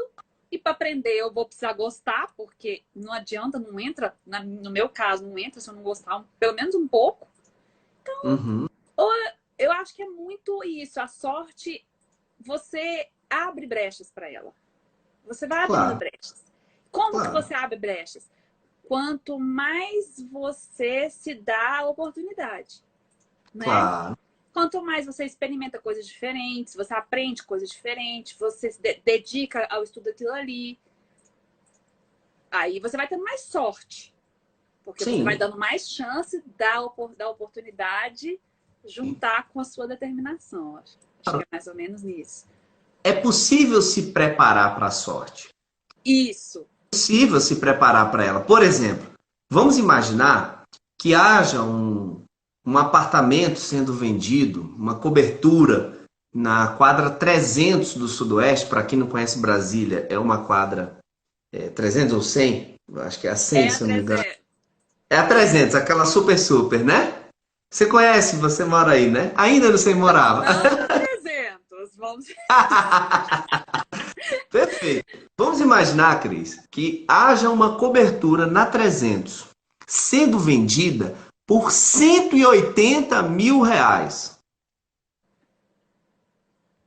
e para aprender eu vou precisar gostar, porque não adianta, não entra, no meu caso, não entra se eu não gostar pelo menos um pouco. Então, eu acho que é muito isso. A sorte, você abre brechas para ela. Você vai abrindo brechas. Como que você abre brechas? Quanto mais você se dá a oportunidade, né? Claro. Quanto mais você experimenta coisas diferentes, você aprende coisas diferentes, você se dedica ao estudo daquilo ali, aí você vai tendo mais sorte. Porque você vai dando mais chance da oportunidade juntar com a sua determinação. Acho que é mais ou menos nisso. É possível se preparar para a sorte. Isso. É possível se preparar para ela. Por exemplo, vamos imaginar que haja um apartamento sendo vendido, uma cobertura na quadra 300 do Sudoeste. Para quem não conhece Brasília, é uma quadra 300 ou 100? Acho que é a 100, se eu não me engano. É a 300, aquela super, né? Você conhece, você mora aí, né? Ainda não sei morava. Não, 300. Vamos... Perfeito. Vamos imaginar, Cris, que haja uma cobertura na 300 sendo vendida por 180 mil reais.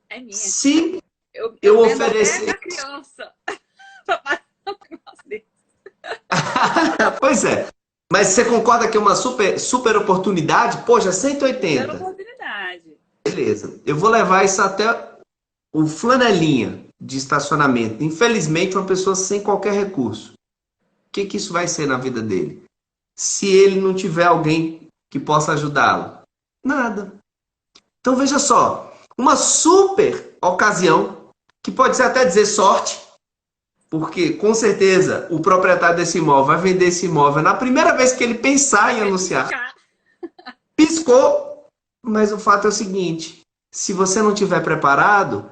É minha. Se eu oferecer... a criança. Pois é. Mas você concorda que é uma super oportunidade? Poxa, 180. Super oportunidade. Beleza. Eu vou levar isso até o flanelinha de estacionamento. Infelizmente, uma pessoa sem qualquer recurso. O que isso vai ser na vida dele? Se ele não tiver alguém que possa ajudá-lo? Nada. Então, veja só. Uma super ocasião, que pode ser até dizer sorte, porque, com certeza, o proprietário desse imóvel vai vender esse imóvel na primeira vez que ele pensar em anunciar. Piscou, mas o fato é o seguinte, se você não estiver preparado,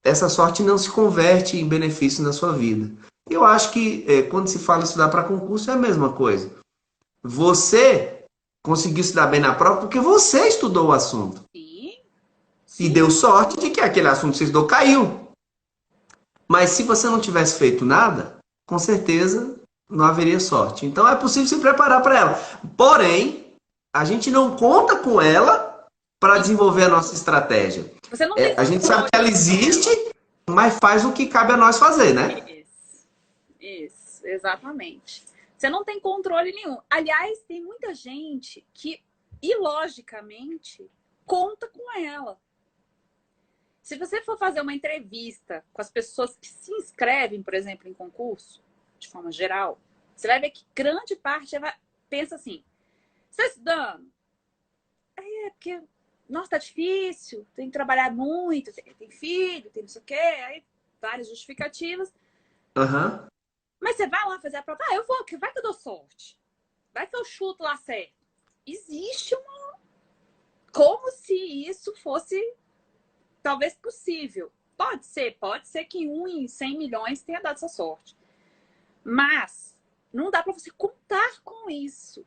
essa sorte não se converte em benefício na sua vida. Eu acho que, quando se fala estudar para concurso, é a mesma coisa. Você conseguiu se dar bem na prova porque você estudou o assunto. Sim. E deu sorte de que aquele assunto que você estudou caiu. Mas se você não tivesse feito nada, com certeza não haveria sorte. Então é possível se preparar para ela. Porém, a gente não conta com ela para desenvolver a nossa estratégia. Você não tem A gente sabe controle. que ela existe, mas faz o que cabe a nós fazer, né? Isso, exatamente. Você não tem controle nenhum. Aliás, tem muita gente que, ilogicamente, conta com ela. Se você for fazer uma entrevista com as pessoas que se inscrevem, por exemplo, em concurso, de forma geral, você vai ver que grande parte pensa assim: você está estudando? Aí é porque, nossa, tá difícil, tem que trabalhar muito, tem filho, tem não sei o quê, aí várias justificativas. Aham. Mas você vai lá fazer a prova, eu vou, que vai que eu dou sorte. Vai que eu chuto lá certo. Existe uma. Como se isso fosse talvez possível. Pode ser que 1 em 100 milhões tenha dado essa sorte. Mas não dá para você contar com isso.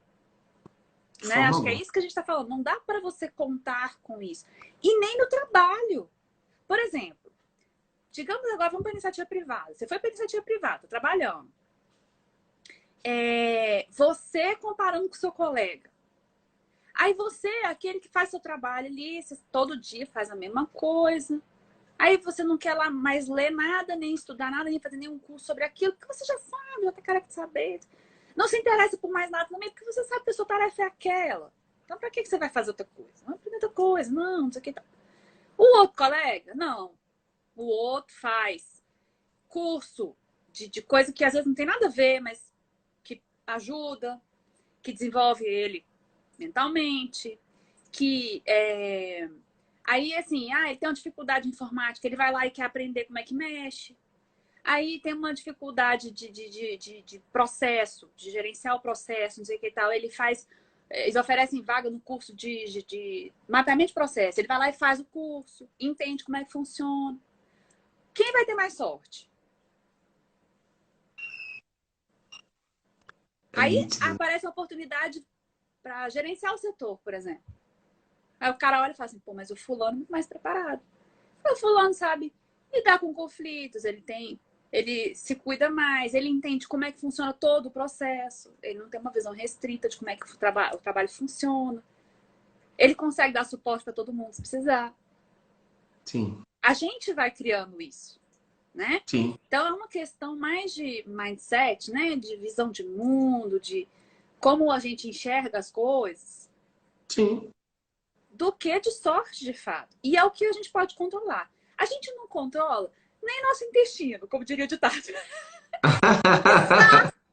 Né? Acho que é isso que a gente está falando. Não dá para você contar com isso. E nem no trabalho. Por exemplo, digamos agora, vamos para a iniciativa privada. Você foi para a iniciativa privada, trabalhando. Você comparando com o seu colega. Aí você, aquele que faz seu trabalho ali, todo dia faz a mesma coisa. Aí você não quer lá mais ler nada, nem estudar nada, nem fazer nenhum curso sobre aquilo, porque você já sabe, já tem cara de saber. Não se interessa por mais nada também, porque você sabe que a sua tarefa é aquela. Então, pra que você vai fazer outra coisa? Não aprender outra coisa, não sei o que. O outro colega, não. O outro faz curso de coisa que às vezes não tem nada a ver, mas que ajuda, que desenvolve ele mentalmente, que aí, assim, ele tem uma dificuldade informática, ele vai lá e quer aprender como é que mexe. Aí tem uma dificuldade de processo, de gerenciar o processo, não sei o que e tal. Eles oferecem vaga no curso de mapeamento de processo. Ele vai lá e faz o curso, entende como é que funciona. Quem vai ter mais sorte? É Aí nítido. aparece a oportunidade para gerenciar o setor, por exemplo. Aí o cara olha e fala assim, pô, mas o fulano é muito mais preparado. O fulano sabe lidar com conflitos, ele se cuida mais, ele entende como é que funciona todo o processo, ele não tem uma visão restrita de como é que o trabalho funciona. Ele consegue dar suporte para todo mundo se precisar. Sim, A gente vai criando isso, né? sim, Então é uma questão mais de mindset, né? De visão de mundo, de como a gente enxerga as coisas, sim. do que de sorte, de fato. E é o que a gente pode controlar. A gente não controla nem nosso intestino, como diria o ditado.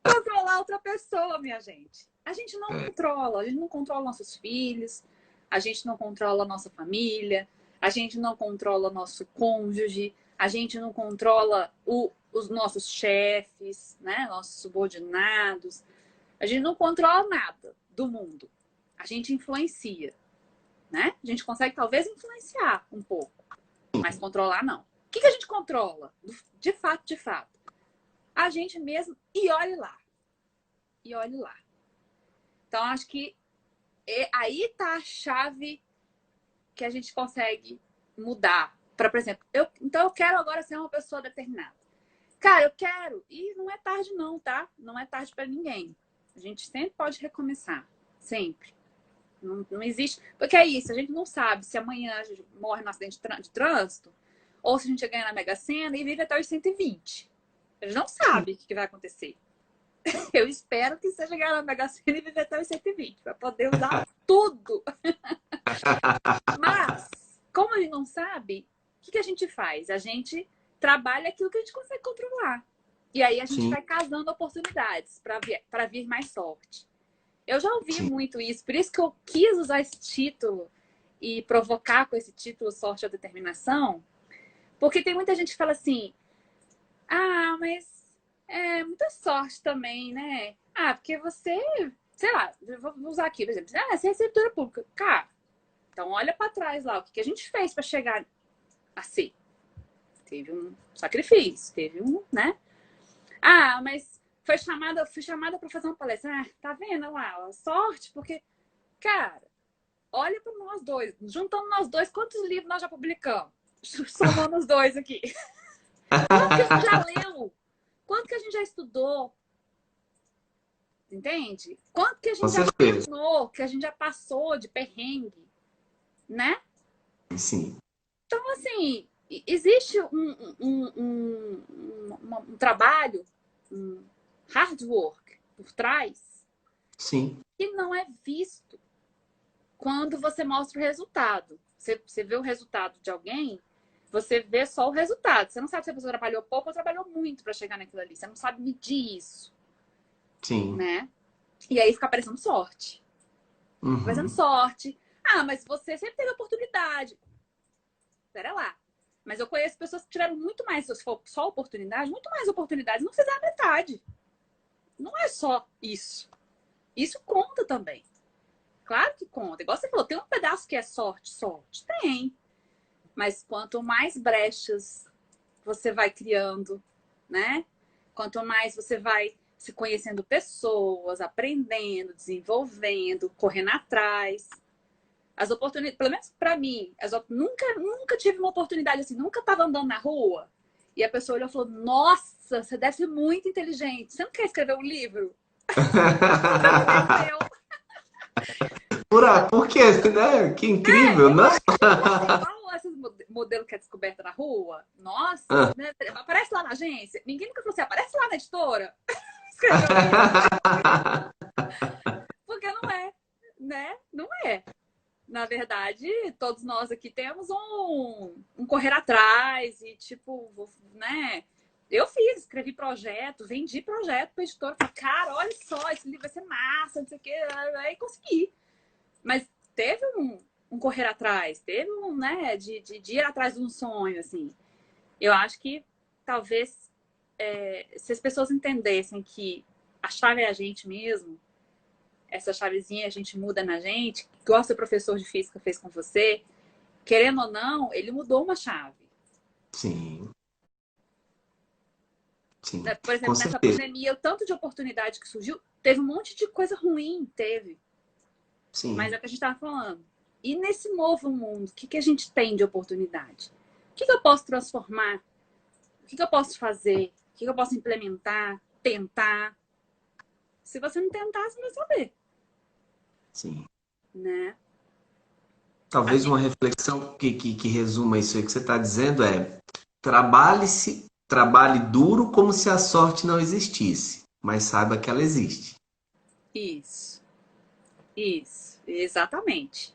Controlar outra pessoa, minha gente. A gente não É, controla. A gente não controla nossos filhos, a gente não controla a nossa família, a gente não controla nosso cônjuge, a gente não controla os nossos chefes, né? Nossos subordinados. A gente não controla nada do mundo. A gente influencia, né? A gente consegue talvez influenciar um pouco, mas controlar não. O que a gente controla? De fato, de fato. A gente mesmo, e olhe lá. E olhe lá. Então, acho que aí tá a chave que a gente consegue mudar. Por exemplo, então eu quero agora ser uma pessoa determinada. Cara, eu quero. E não é tarde não, tá? Não é tarde para ninguém. A gente sempre pode recomeçar. Sempre. Não existe. Porque é isso, a gente não sabe se amanhã a gente morre no acidente de trânsito ou se a gente ganha na Mega Sena e vive até os 120. A gente não sabe o que vai acontecer. Eu espero que seja ganhar na Mega Sena e viver até os 120, para poder usar tudo. Mas, como a gente não sabe, o que a gente faz? A gente trabalha aquilo que a gente consegue controlar. E aí a gente sim, vai casando oportunidades para vir mais sorte. Eu já ouvi sim. muito isso, por isso que eu quis usar esse título e provocar com esse título Sorte ou Determinação, porque tem muita gente que fala assim: mas é muita sorte também, né? Porque você, sei lá, vou usar aqui, por exemplo, você é servidora pública. Cara, então olha para trás lá, o que a gente fez para chegar a ser. Teve um sacrifício, teve um, né? Mas fui chamada para fazer uma palestra. Tá vendo lá, sorte, porque, cara, olha para nós dois, juntando nós dois, quantos livros nós já publicamos? Somando os dois aqui. Quanto que a gente já leu? Quanto que a gente já estudou? Entende? Quanto que a Com gente já certeza. treinou, que a gente já passou de perrengue? né? Sim. Então, assim, existe um trabalho, um hard work por trás Sim. que não é visto quando você mostra o resultado. Você vê o resultado de alguém, você vê só o resultado. Você não sabe se a pessoa trabalhou pouco ou trabalhou muito para chegar naquilo ali. Você não sabe medir isso, Sim. né? E aí fica parecendo sorte. Parecendo Uhum. sorte. Ah, mas você sempre teve oportunidade. Pera lá. Mas eu conheço pessoas que tiveram muito mais, se for só oportunidade, muito mais oportunidades, não fizeram a metade. Não é só isso. Isso conta também. Claro que conta. Igual você falou, tem um pedaço que é sorte, sorte. Tem. Mas quanto mais brechas você vai criando, né? Quanto mais você vai se conhecendo pessoas, aprendendo, desenvolvendo, correndo atrás. As oportunidades, pelo menos pra mim, nunca tive uma oportunidade assim, nunca tava andando na rua e a pessoa olhou e falou: Nossa, você deve ser muito inteligente. Você não quer escrever um livro? Nunca aconteceu. Por quê, né? Que incrível, Eu né? acho que igual assim, igual esses modelos que é descoberta na rua. Nossa, Ah. né? Aparece lá na agência. Ninguém nunca falou assim: aparece lá na editora. Escreveu um livro. Porque não é, né? Não é. Na verdade, todos nós aqui temos um correr atrás e, tipo, né? Eu fiz, escrevi projeto, vendi projeto para editora. Falei, cara, olha só, esse livro vai ser massa, não sei o quê. Aí consegui. Mas teve um correr atrás, teve né, de ir atrás de um sonho, assim. Eu acho que talvez se as pessoas entendessem que a chave é a gente mesmo, essa chavezinha a gente muda na gente, igual seu professor de física fez com você, querendo ou não, ele mudou uma chave. Sim, sim, Por com exemplo, nessa certeza. pandemia, o tanto de oportunidade que surgiu, teve um monte de coisa ruim, teve. Mas é Sim, o que a gente estava falando. E nesse novo mundo, o que a gente tem de oportunidade? O que eu posso transformar? O que eu posso fazer? O que eu posso implementar? Tentar? Se você não tentar, você não vai saber, sim. né? A Talvez uma gente... reflexão que resuma isso aí que você está dizendo é: trabalhe duro como se a sorte não existisse, mas saiba que ela existe. Isso, isso, exatamente.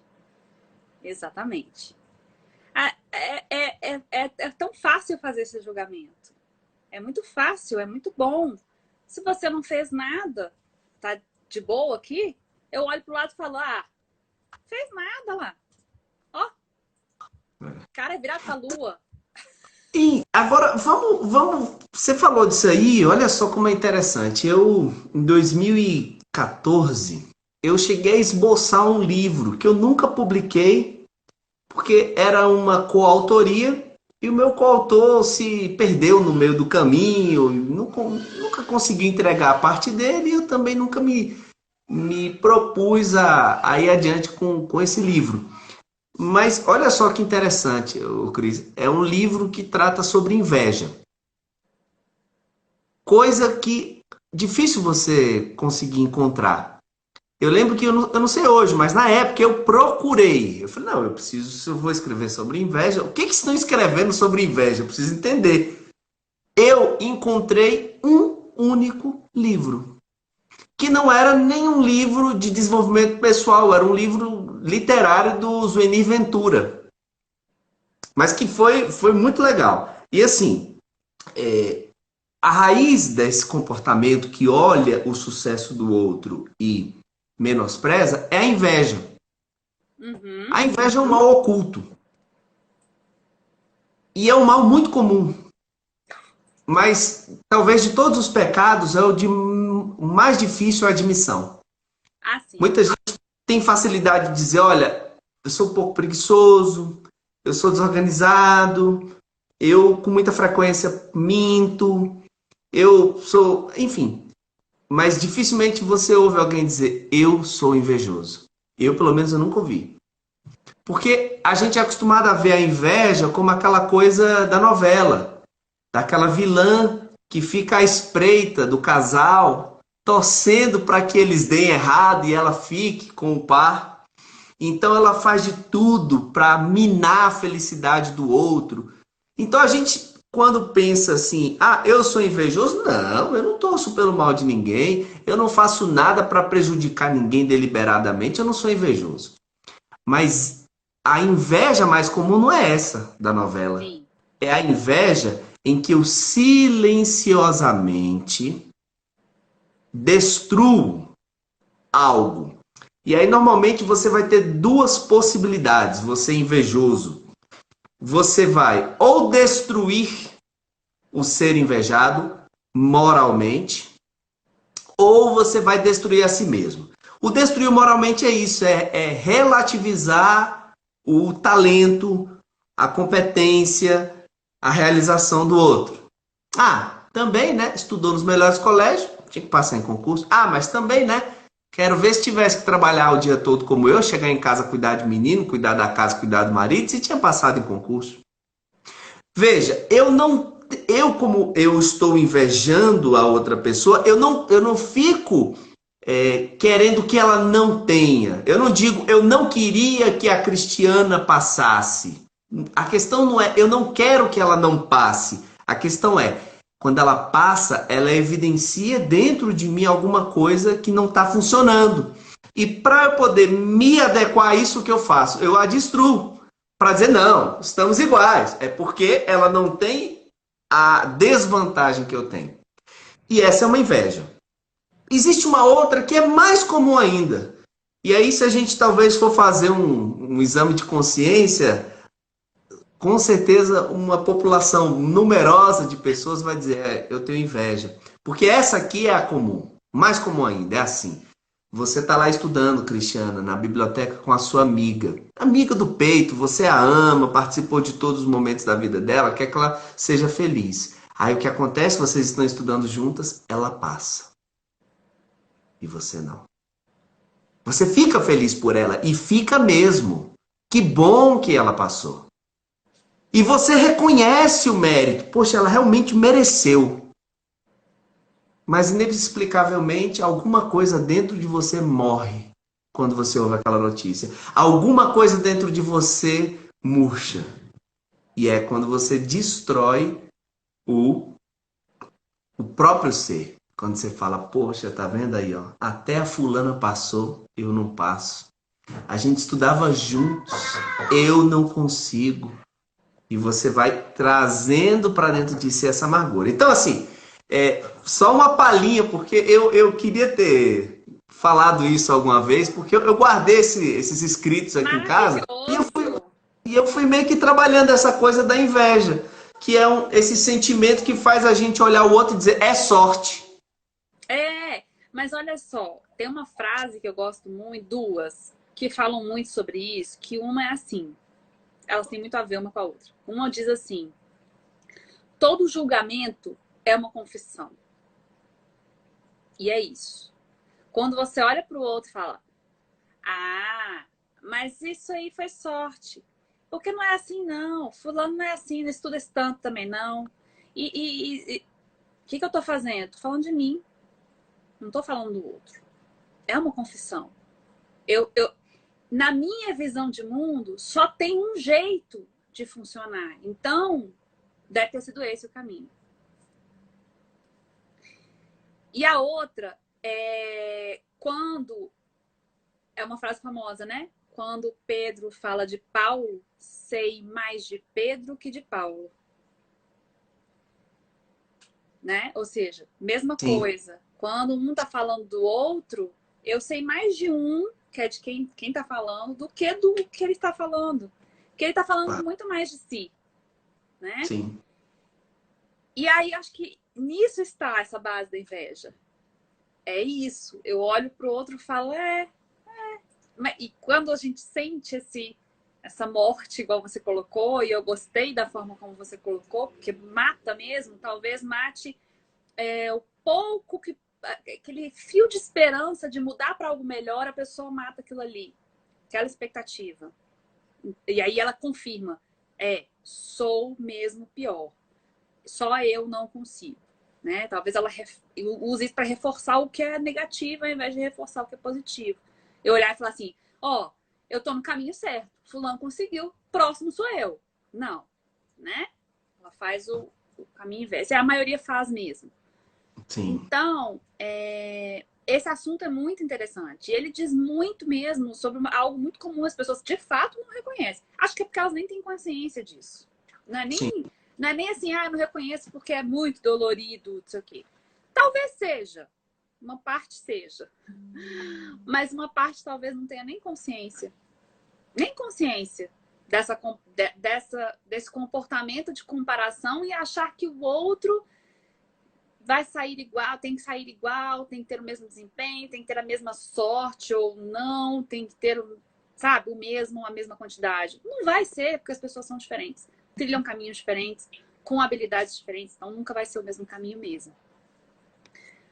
Exatamente. É tão fácil fazer esse julgamento. É muito fácil, é muito bom. Se você não fez nada, tá de boa aqui, eu olho pro lado e falo, ah, fez nada lá. Ó, cara é virado pra lua. E agora vamos. Você falou disso aí, olha só como é interessante. Em 2014, eu cheguei a esboçar um livro que eu nunca publiquei, porque era uma coautoria e o meu coautor se perdeu no meio do caminho, nunca consegui entregar a parte dele e eu também nunca me propus a ir adiante com esse livro. Mas olha só que interessante, Cris. É um livro que trata sobre inveja. Coisa que difícil você conseguir encontrar. Eu lembro que eu não sei hoje, mas na época eu procurei. Eu falei, não, eu preciso, se eu vou escrever sobre inveja, o que estão escrevendo sobre inveja? Eu preciso entender. Eu encontrei um único livro, que não era nenhum livro de desenvolvimento pessoal, era um livro literário do Zuenir Ventura, mas que foi muito legal. E assim, a raiz desse comportamento que olha o sucesso do outro e menospreza é a inveja. Uhum, A inveja é um mal oculto. E é um mal muito comum. Mas talvez de todos os pecados é o mais difícil a admissão. assim. Muita gente tem facilidade de dizer, olha, eu sou um pouco preguiçoso, eu sou desorganizado, eu com muita frequência minto, eu sou, enfim. Mas dificilmente você ouve alguém dizer, eu sou invejoso. Eu, pelo menos, eu nunca ouvi. Porque a gente é acostumado a ver a inveja como aquela coisa da novela, daquela vilã que fica à espreita do casal, torcendo para que eles deem errado e ela fique com o par. Então ela faz de tudo para minar a felicidade do outro. Então a gente, quando pensa assim, ah, eu sou invejoso, não, eu não torço pelo mal de ninguém, eu não faço nada para prejudicar ninguém deliberadamente, eu não sou invejoso. Mas a inveja mais comum não é essa da novela. Sim. É a inveja em que eu silenciosamente destruo algo. E aí, normalmente, você vai ter duas possibilidades, você invejoso. Você vai ou destruir o ser invejado moralmente, ou você vai destruir a si mesmo. O destruir moralmente é isso, é relativizar o talento, a competência, a realização do outro. Ah, também, né? Estudou nos melhores colégios, tinha que passar em concurso. Ah, mas também, né? Quero ver se tivesse que trabalhar o dia todo como eu, chegar em casa, cuidar de menino, cuidar da casa, cuidar do marido, se tinha passado em concurso. Veja, eu como eu estou invejando a outra pessoa, eu não fico querendo que ela não tenha. Eu não digo, eu não queria que a Cristiana passasse. A questão não é, eu não quero que ela não passe. A questão é, quando ela passa, ela evidencia dentro de mim alguma coisa que não está funcionando. E para eu poder me adequar a isso, o que eu faço? Eu a destruo. Para dizer, não, estamos iguais. É porque ela não tem a desvantagem que eu tenho. E essa é uma inveja. Existe uma outra que é mais comum ainda. E aí, se a gente talvez for fazer um exame de consciência, com certeza uma população numerosa de pessoas vai dizer, eu tenho inveja. Porque essa aqui é a comum. Mais comum ainda, é assim. Você está lá estudando, Cristiana, na biblioteca com a sua amiga. Amiga do peito, você a ama, participou de todos os momentos da vida dela, quer que ela seja feliz. Aí o que acontece? Vocês estão estudando juntas, ela passa. E você não. Você fica feliz por ela, e fica mesmo. Que bom que ela passou. E você reconhece o mérito. Poxa, ela realmente mereceu. Mas inexplicavelmente alguma coisa dentro de você morre quando você ouve aquela notícia. Alguma coisa dentro de você murcha. E é quando você destrói o, o próprio ser. Quando você fala, poxa, tá vendo aí, ó? Até a fulana passou, eu não passo. A gente estudava juntos, eu não consigo. E você vai trazendo para dentro de si essa amargura. Então, assim, só uma palhinha, porque eu queria ter falado isso alguma vez, porque eu guardei esses escritos aqui em casa Maravilhoso! e eu fui meio que trabalhando essa coisa da inveja, que é esse sentimento que faz a gente olhar o outro e dizer, é sorte. É, mas olha só, tem uma frase que eu gosto muito, duas, que falam muito sobre isso, que uma é assim, elas têm muito a ver uma com a outra. Uma diz assim, todo julgamento é uma confissão. E é isso. Quando você olha para o outro e fala, ah, mas isso aí foi sorte. Porque não é assim, não. Fulano não é assim, não estuda esse tanto também, não. E o que eu tô fazendo? Tô falando de mim. Não tô falando do outro. É uma confissão. Na minha visão de mundo, só tem um jeito de funcionar. Então, deve ter sido esse o caminho. E a outra é quando... É uma frase famosa, né? Quando Pedro fala de Paulo, sei mais de Pedro que de Paulo. Né? Ou seja, mesma Sim. coisa. Quando um tá falando do outro, eu sei mais de um, que é de quem tá falando, do que do que ele está falando. Porque ele tá falando Claro. muito mais de si, né? Sim. E aí, acho que nisso está essa base da inveja. É isso. Eu olho pro outro e falo, E quando a gente sente essa morte, igual você colocou, e eu gostei da forma como você colocou, porque mata mesmo, talvez mate o pouco que aquele fio de esperança de mudar para algo melhor, a pessoa mata aquilo ali, aquela expectativa. E aí ela confirma, sou mesmo pior. Só eu não consigo, né? Talvez ela use isso para reforçar o que é negativo ao invés de reforçar o que é positivo. Eu olhar e falar assim, eu tô no caminho certo. Fulano conseguiu, próximo sou eu. Não, né? Ela faz o caminho inverso. E a maioria faz mesmo. Sim. Então, esse assunto é muito interessante. Ele diz muito mesmo sobre algo muito comum, as pessoas de fato não reconhecem. Acho que é porque elas nem têm consciência disso. Não é Sim. nem assim, não reconheço porque é muito dolorido, não sei o quê. Talvez seja. Uma parte seja. Mas uma parte talvez não tenha nem consciência. Nem consciência desse comportamento de comparação e achar que o outro vai sair igual, tem que sair igual, tem que ter o mesmo desempenho, tem que ter a mesma sorte ou não, tem que ter, sabe, a mesma quantidade. Não vai ser, porque as pessoas são diferentes, trilham caminhos diferentes, com habilidades diferentes, então nunca vai ser o mesmo caminho mesmo.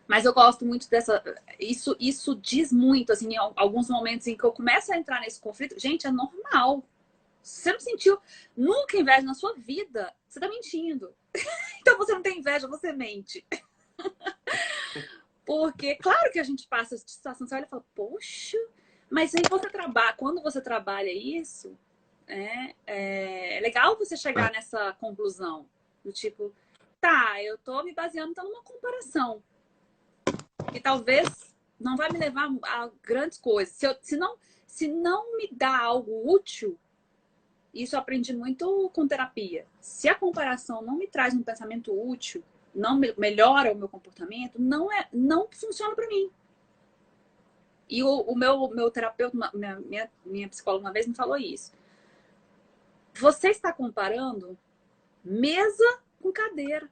Mas eu gosto muito dessa... Isso diz muito, assim, em alguns momentos em que eu começo a entrar nesse conflito. Gente, é normal. Se você não sentiu nunca inveja na sua vida, você tá mentindo. Então você não tem inveja, você mente. Porque, claro que a gente passa essa situação, você olha e fala, poxa, mas aí quando você trabalha isso, é legal você chegar nessa conclusão. Do tipo, tá, eu tô me baseando então numa comparação. Que talvez não vai me levar a grandes coisas. Se não me dá algo útil, isso eu aprendi muito com terapia. Se a comparação não me traz um pensamento útil, não melhora o meu comportamento, não funciona para mim. E o meu terapeuta, minha psicóloga uma vez me falou isso. Você está comparando mesa com cadeira.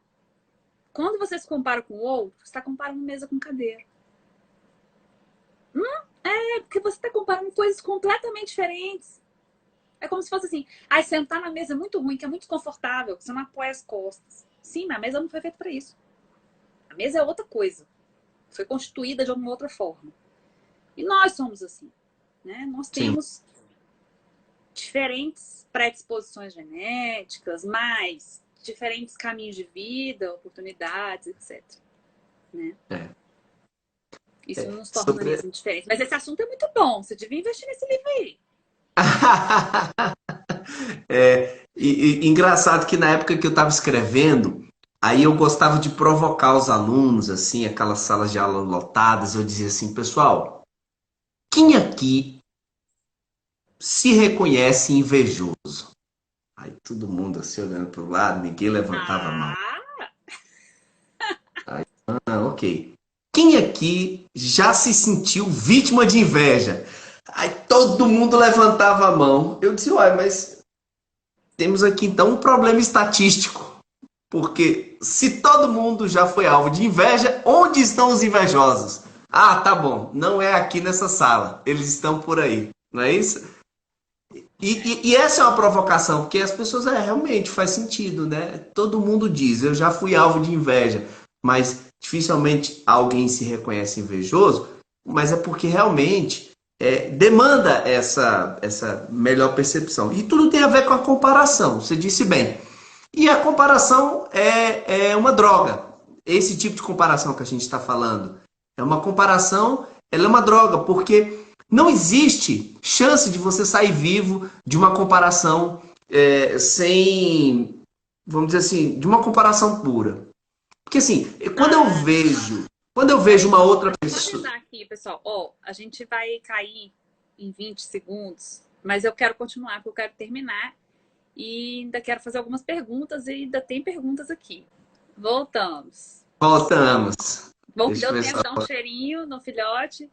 Quando você se compara com o outro, você está comparando mesa com cadeira. Porque você está comparando coisas completamente diferentes. É como se fosse assim, sentar na mesa é muito ruim, que é muito confortável, você não apoia as costas. Sim, mas a mesa não foi feita para isso. A mesa é outra coisa. Foi constituída de alguma outra forma. E nós somos assim, né? Nós temos diferentes predisposições genéticas, mais diferentes caminhos de vida, oportunidades, etc. Né? Isso nos torna organismos diferentes. Mas esse assunto é muito bom. Você devia investir nesse livro aí. Engraçado que na época que eu estava escrevendo, aí eu gostava de provocar os alunos, assim, aquelas salas de aula lotadas, eu dizia assim, pessoal, quem aqui se reconhece invejoso? Aí todo mundo assim olhando para o lado, ninguém levantava a mão. Ok. Quem aqui já se sentiu vítima de inveja? Aí todo mundo levantava a mão. Eu disse, uai, mas temos aqui então um problema estatístico. Porque se todo mundo já foi alvo de inveja, onde estão os invejosos? Ah, tá bom, não é aqui nessa sala. Eles estão por aí, não é isso? E essa é uma provocação, porque as pessoas, realmente faz sentido, né? Todo mundo diz, eu já fui alvo de inveja, mas dificilmente alguém se reconhece invejoso, mas é porque realmente demanda essa melhor percepção. E tudo tem a ver com a comparação, você disse bem. E a comparação é uma droga. Esse tipo de comparação que a gente está falando é uma comparação, ela é uma droga, porque não existe chance de você sair vivo de uma comparação sem, vamos dizer assim, de uma comparação pura. Porque assim, quando eu vejo uma outra pessoa... Vou avisar aqui, pessoal. A gente vai cair em 20 segundos, mas eu quero continuar, porque eu quero terminar. E ainda quero fazer algumas perguntas e ainda tem perguntas aqui. Voltamos. Bom, que deu tempo de dar um cheirinho no filhote.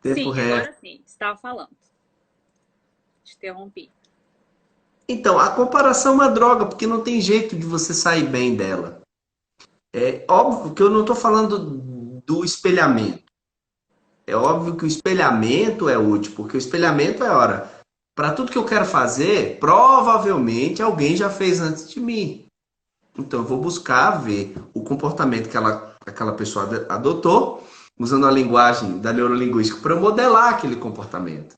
Sim, agora sim. Estava falando. Te interrompi. Então, a comparação é uma droga, porque não tem jeito de você sair bem dela. É óbvio que eu não estou falando do espelhamento. É óbvio que o espelhamento é útil, porque o espelhamento para tudo que eu quero fazer, provavelmente alguém já fez antes de mim. Então, eu vou buscar ver o comportamento que aquela pessoa adotou, usando a linguagem da neurolinguística, para eu modelar aquele comportamento,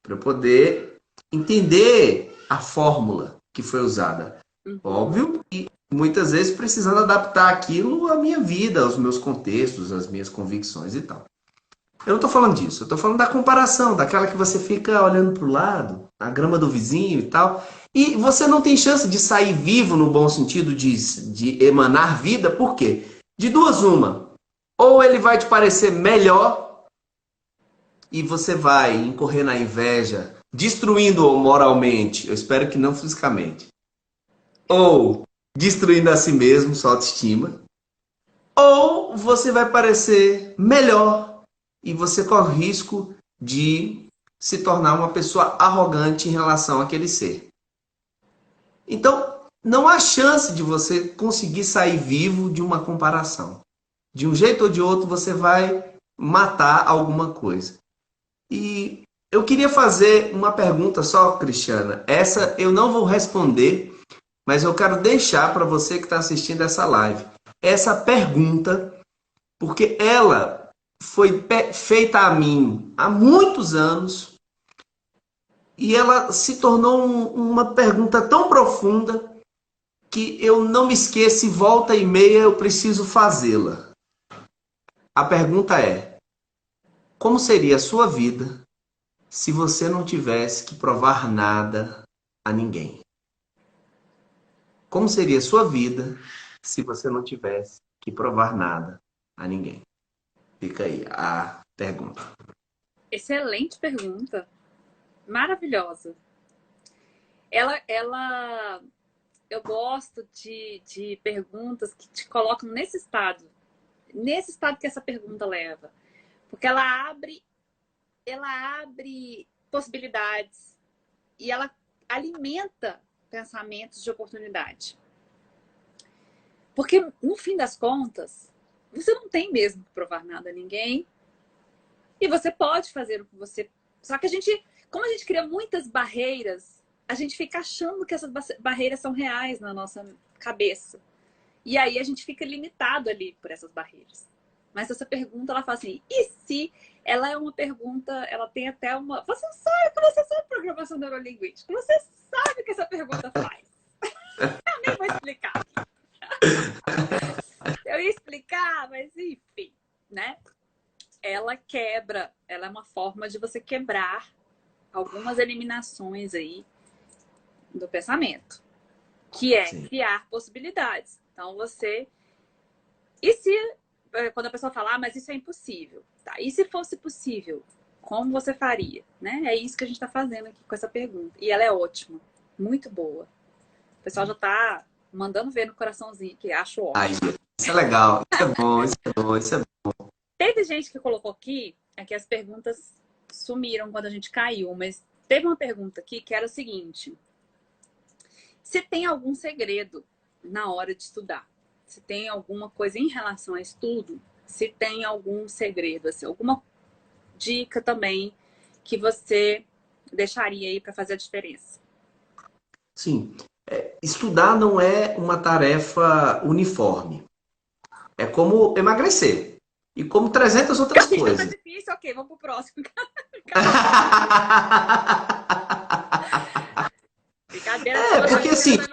para eu poder entender a fórmula que foi usada. Óbvio que muitas vezes precisando adaptar aquilo à minha vida, aos meus contextos, às minhas convicções e tal. Eu não estou falando disso, eu estou falando da comparação, daquela que você fica olhando para o lado, a grama do vizinho e tal, e você não tem chance de sair vivo no bom sentido de emanar vida, por quê? De duas uma, ou ele vai te parecer melhor e você vai incorrer na inveja, destruindo-o moralmente, eu espero que não fisicamente, ou destruindo a si mesmo, sua autoestima, ou você vai parecer melhor e você corre risco de se tornar uma pessoa arrogante em relação àquele ser. Então, não há chance de você conseguir sair vivo de uma comparação. De um jeito ou de outro, você vai matar alguma coisa. E eu queria fazer uma pergunta só, Cristiana. Essa eu não vou responder, mas eu quero deixar para você que está assistindo essa live essa pergunta, porque ela foi feita a mim há muitos anos e ela se tornou uma pergunta tão profunda que eu não me esqueço e volta e meia eu preciso fazê-la. A pergunta é: como seria a sua vida se você não tivesse que provar nada a ninguém? Como seria a sua vida se você não tivesse que provar nada a ninguém? Fica aí a pergunta. Excelente pergunta. Maravilhosa. Eu gosto de perguntas que te colocam nesse estado que essa pergunta leva. Porque ela abre possibilidades e ela alimenta pensamentos de oportunidade. Porque, no fim das contas, você não tem mesmo que provar nada a ninguém e você pode fazer o que você... Só que como a gente cria muitas barreiras, a gente fica achando que essas barreiras são reais na nossa cabeça. E aí a gente fica limitado ali por essas barreiras. Mas essa pergunta, ela fala assim, e se ela é uma pergunta, ela tem até uma... Você sabe programação neurolinguística, você sabe o que essa pergunta faz. Eu nem vou explicar aqui. Eu ia explicar, mas enfim, né? Ela é uma forma de você quebrar algumas eliminações aí do pensamento, que é Sim. criar possibilidades. Então quando a pessoa fala, mas isso é impossível, tá? E se fosse possível, como você faria, né? É isso que a gente está fazendo aqui com essa pergunta. E ela é ótima, muito boa. O pessoal já está mandando ver no coraçãozinho, que acho ótimo. Aí, isso é legal, isso é bom, isso é bom, isso é bom. Teve gente que colocou aqui, é que as perguntas sumiram quando a gente caiu, mas teve uma pergunta aqui que era o seguinte: se tem algum segredo na hora de estudar? Se tem alguma coisa em relação a estudo? Se tem algum segredo, assim, alguma dica também que você deixaria aí para fazer a diferença? Sim, estudar não é uma tarefa uniforme. É como emagrecer. E como 300 outras Já tá coisas. difícil, ok, vamos pro próximo. Brincadeira, Porque assim, já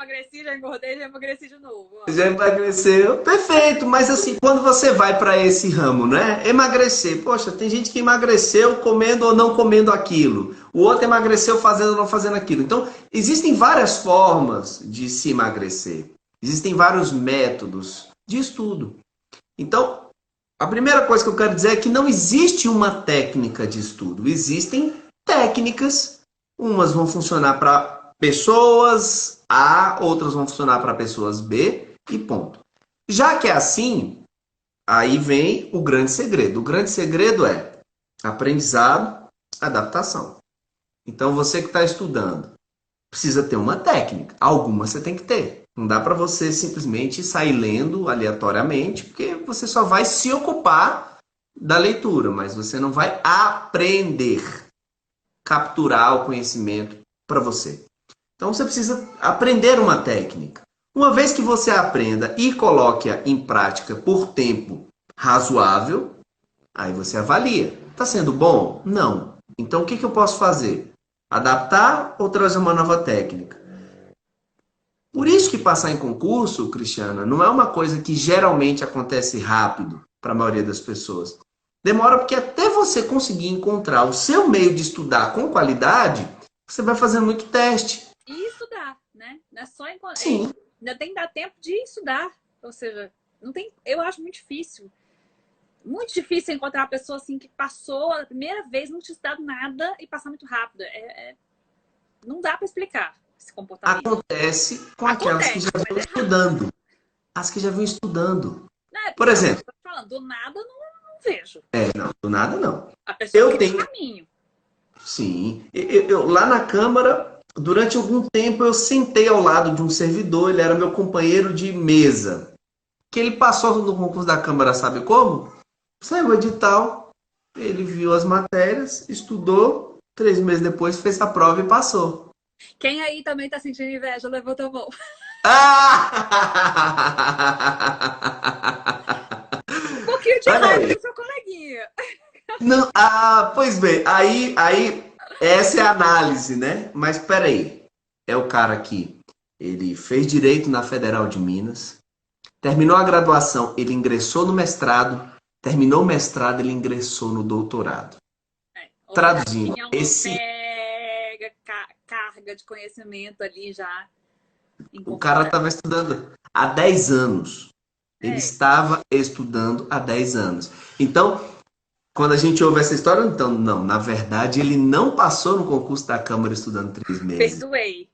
emagreci de novo. Ó. já emagreceu, perfeito, mas assim, quando você vai para esse ramo, né? Emagrecer, poxa, tem gente que emagreceu comendo ou não comendo aquilo. O outro emagreceu fazendo ou não fazendo aquilo. Então, existem várias formas de se emagrecer. Existem vários métodos de estudo. Então, a primeira coisa que eu quero dizer é que não existe uma técnica de estudo. Existem técnicas, umas vão funcionar para pessoas A, outras vão funcionar para pessoas B e ponto. Já que é assim, aí vem o grande segredo. O grande segredo é aprendizado, adaptação. Então, você que está estudando, precisa ter uma técnica. Alguma você tem que ter. Não dá para você simplesmente sair lendo aleatoriamente, porque você só vai se ocupar da leitura, mas você não vai aprender, capturar o conhecimento para você. Então você precisa aprender uma técnica. Uma vez que você aprenda e coloque-a em prática por tempo razoável, aí você avalia. Está sendo bom? Não. Então o que eu posso fazer? Adaptar ou trazer uma nova técnica? Por isso que passar em concurso, Cristiana, não é uma coisa que geralmente acontece rápido para a maioria das pessoas. Demora porque até você conseguir encontrar o seu meio de estudar com qualidade, você vai fazendo muito teste. E estudar, né? Não é só Sim. ainda tem que dar tempo de estudar. Ou seja, não tem, eu acho muito difícil. Muito difícil encontrar uma pessoa assim que passou a primeira vez, não tinha estudado nada e passar muito rápido. Não dá para explicar esse comportamento. Acontece com aquelas que já Acontece, mas vão é rápido. estudando. As que já vão estudando. Né? Por Então, exemplo, eu tô falando, do nada não vejo. não, do nada não. A pessoa Eu cria um tenho, caminho. sim. Lá na Câmara, durante algum tempo, eu sentei ao lado de um servidor, ele era meu companheiro de mesa. Que ele passou no concurso da Câmara, sabe como? Saiu o edital, ele viu as matérias, estudou, 3 meses depois fez a prova e passou. Quem aí também tá sentindo inveja, levanta a mão. Um pouquinho de Olha raiva aí. do seu coleguinha. Não, pois bem, aí essa é a análise, né? Mas peraí, é o cara que ele fez direito na Federal de Minas, terminou a graduação, ele ingressou no mestrado, terminou o mestrado, ele ingressou no doutorado. Ou seja, Traduzindo, tinha uma esse mega carga de conhecimento ali já o cara incorporada. estava estudando há 10 anos. Ele É, estava estudando há 10 anos. Então, quando a gente ouve essa história, então, não, na verdade, ele não passou no concurso da Câmara estudando 3 meses. perdoei.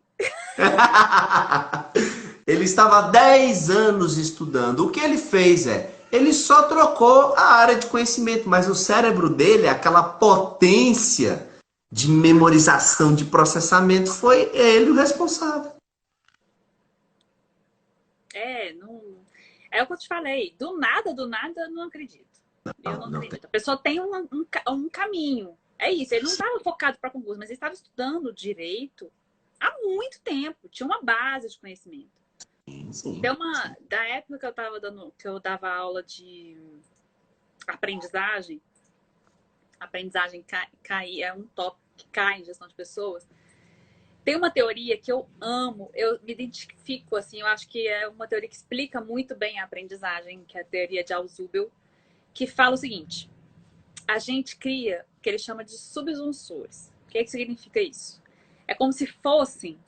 Ele estava há 10 anos estudando. O que ele fez ele só trocou a área de conhecimento, mas o cérebro dele, aquela potência de memorização, de processamento, foi ele o responsável. Não. É o que eu te falei. Do nada, eu não acredito. Eu Não, não não tem. acredito. A pessoa tem um caminho. É isso. Ele não estava focado para concurso, mas ele estava estudando direito há muito tempo. Tinha uma base de conhecimento. Sim, sim. Tem da época que que eu dava aula de aprendizagem, é um tópico que cai em gestão de pessoas. Tem uma teoria que eu amo, eu me identifico, assim, eu acho que é uma teoria que explica muito bem a aprendizagem, que é a teoria de Alzhubel, que fala o seguinte: a gente cria o que ele chama de subsunsores. O que significa isso? É como se fossem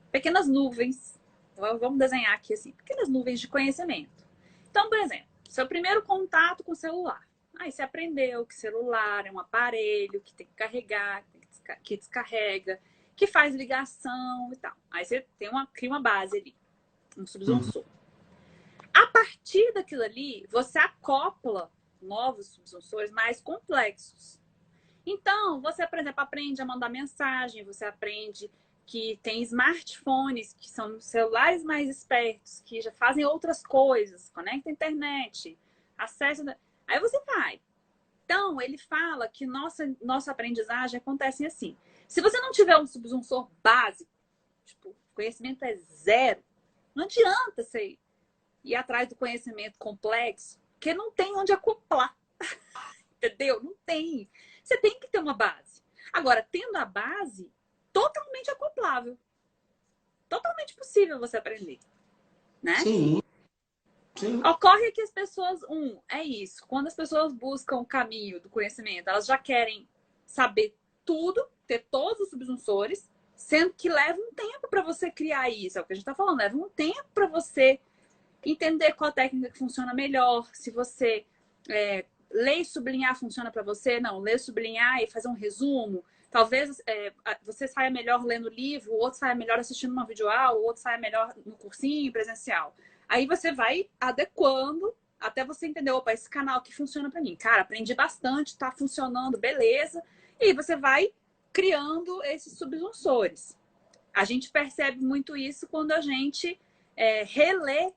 pequenas nuvens, vamos desenhar aqui assim, pequenas nuvens de conhecimento. Então, por exemplo, seu primeiro contato com o celular. Aí você aprendeu que celular é um aparelho que tem que carregar, que descarrega, que faz ligação e tal. Aí você cria uma base ali, um Uhum. subsunsor. A partir daquilo ali, você acopla novos subsunsores mais complexos. Então, você, por exemplo, aprende a mandar mensagem, você aprende que tem smartphones, que são celulares mais espertos, que já fazem outras coisas, conecta a internet, acessa. Aí você vai. Então, ele fala que nossa aprendizagem acontece assim. Se você não tiver um subsunsor básico, tipo, conhecimento é zero, não adianta você ir atrás do conhecimento complexo, porque não tem onde acoplar. Entendeu? Não tem. Você tem que ter uma base. Agora, tendo a base, totalmente acoplável. Totalmente possível você aprender, né? Sim, sim. Ocorre que as pessoas, é isso. Quando as pessoas buscam o caminho do conhecimento, elas já querem saber tudo, ter todos os subsunsores, sendo que leva um tempo para você criar isso. É o que a gente está falando. Leva um tempo para você entender qual técnica que funciona melhor, se você ler e sublinhar funciona para você, não, ler, sublinhar e fazer um resumo. Talvez você saia melhor lendo o livro, o outro saia melhor assistindo uma videoaula, o outro saia melhor no cursinho presencial. Aí você vai adequando até você entender, opa, esse canal aqui funciona para mim. Cara, aprendi bastante, tá funcionando, beleza. E aí você vai criando esses subsunsores. A gente percebe muito isso quando a gente relê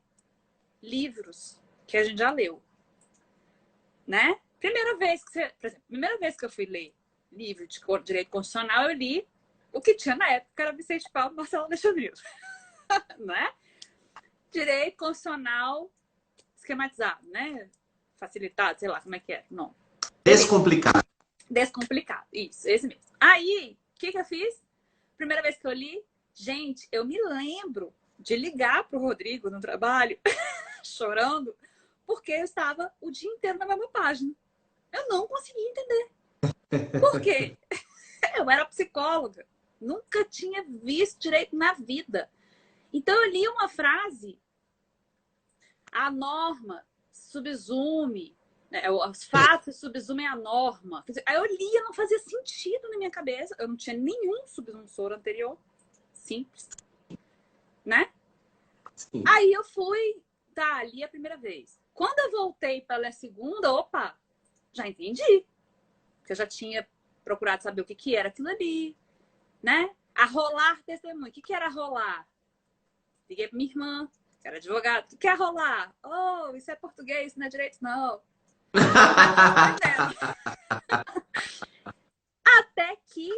livros que a gente já leu, né? Primeira vez que por exemplo, primeira vez que eu fui ler livro de direito constitucional, eu li o que tinha na época, era Vicente Paulo e Marcelo Alexandrino, né? Direito constitucional esquematizado, né? Facilitado, sei lá como é que é. Não. Descomplicado. Descomplicado, isso, esse mesmo. Aí, o que eu fiz? Primeira vez que eu li, gente, eu me lembro de ligar pro Rodrigo no trabalho, chorando, porque eu estava o dia inteiro na mesma página. Eu não conseguia entender. Por quê? Eu era psicóloga. Nunca tinha visto direito na vida. Então eu li uma frase, a norma subsume, né, os fatos subsumem a norma. Aí eu lia, não fazia sentido na minha cabeça. Eu não tinha nenhum subsunsor anterior. Simples. Né? Sim. Aí eu fui, tá, li a primeira vez. Quando eu voltei para ler a segunda, opa, já entendi. Porque eu já tinha procurado saber o que, que era aquilo ali, né? A rolar testemunho. O que, que era rolar? Liguei pra minha irmã, que era advogada. O que é rolar? Oh, isso é português, não é direito, não. Entendendo? Até que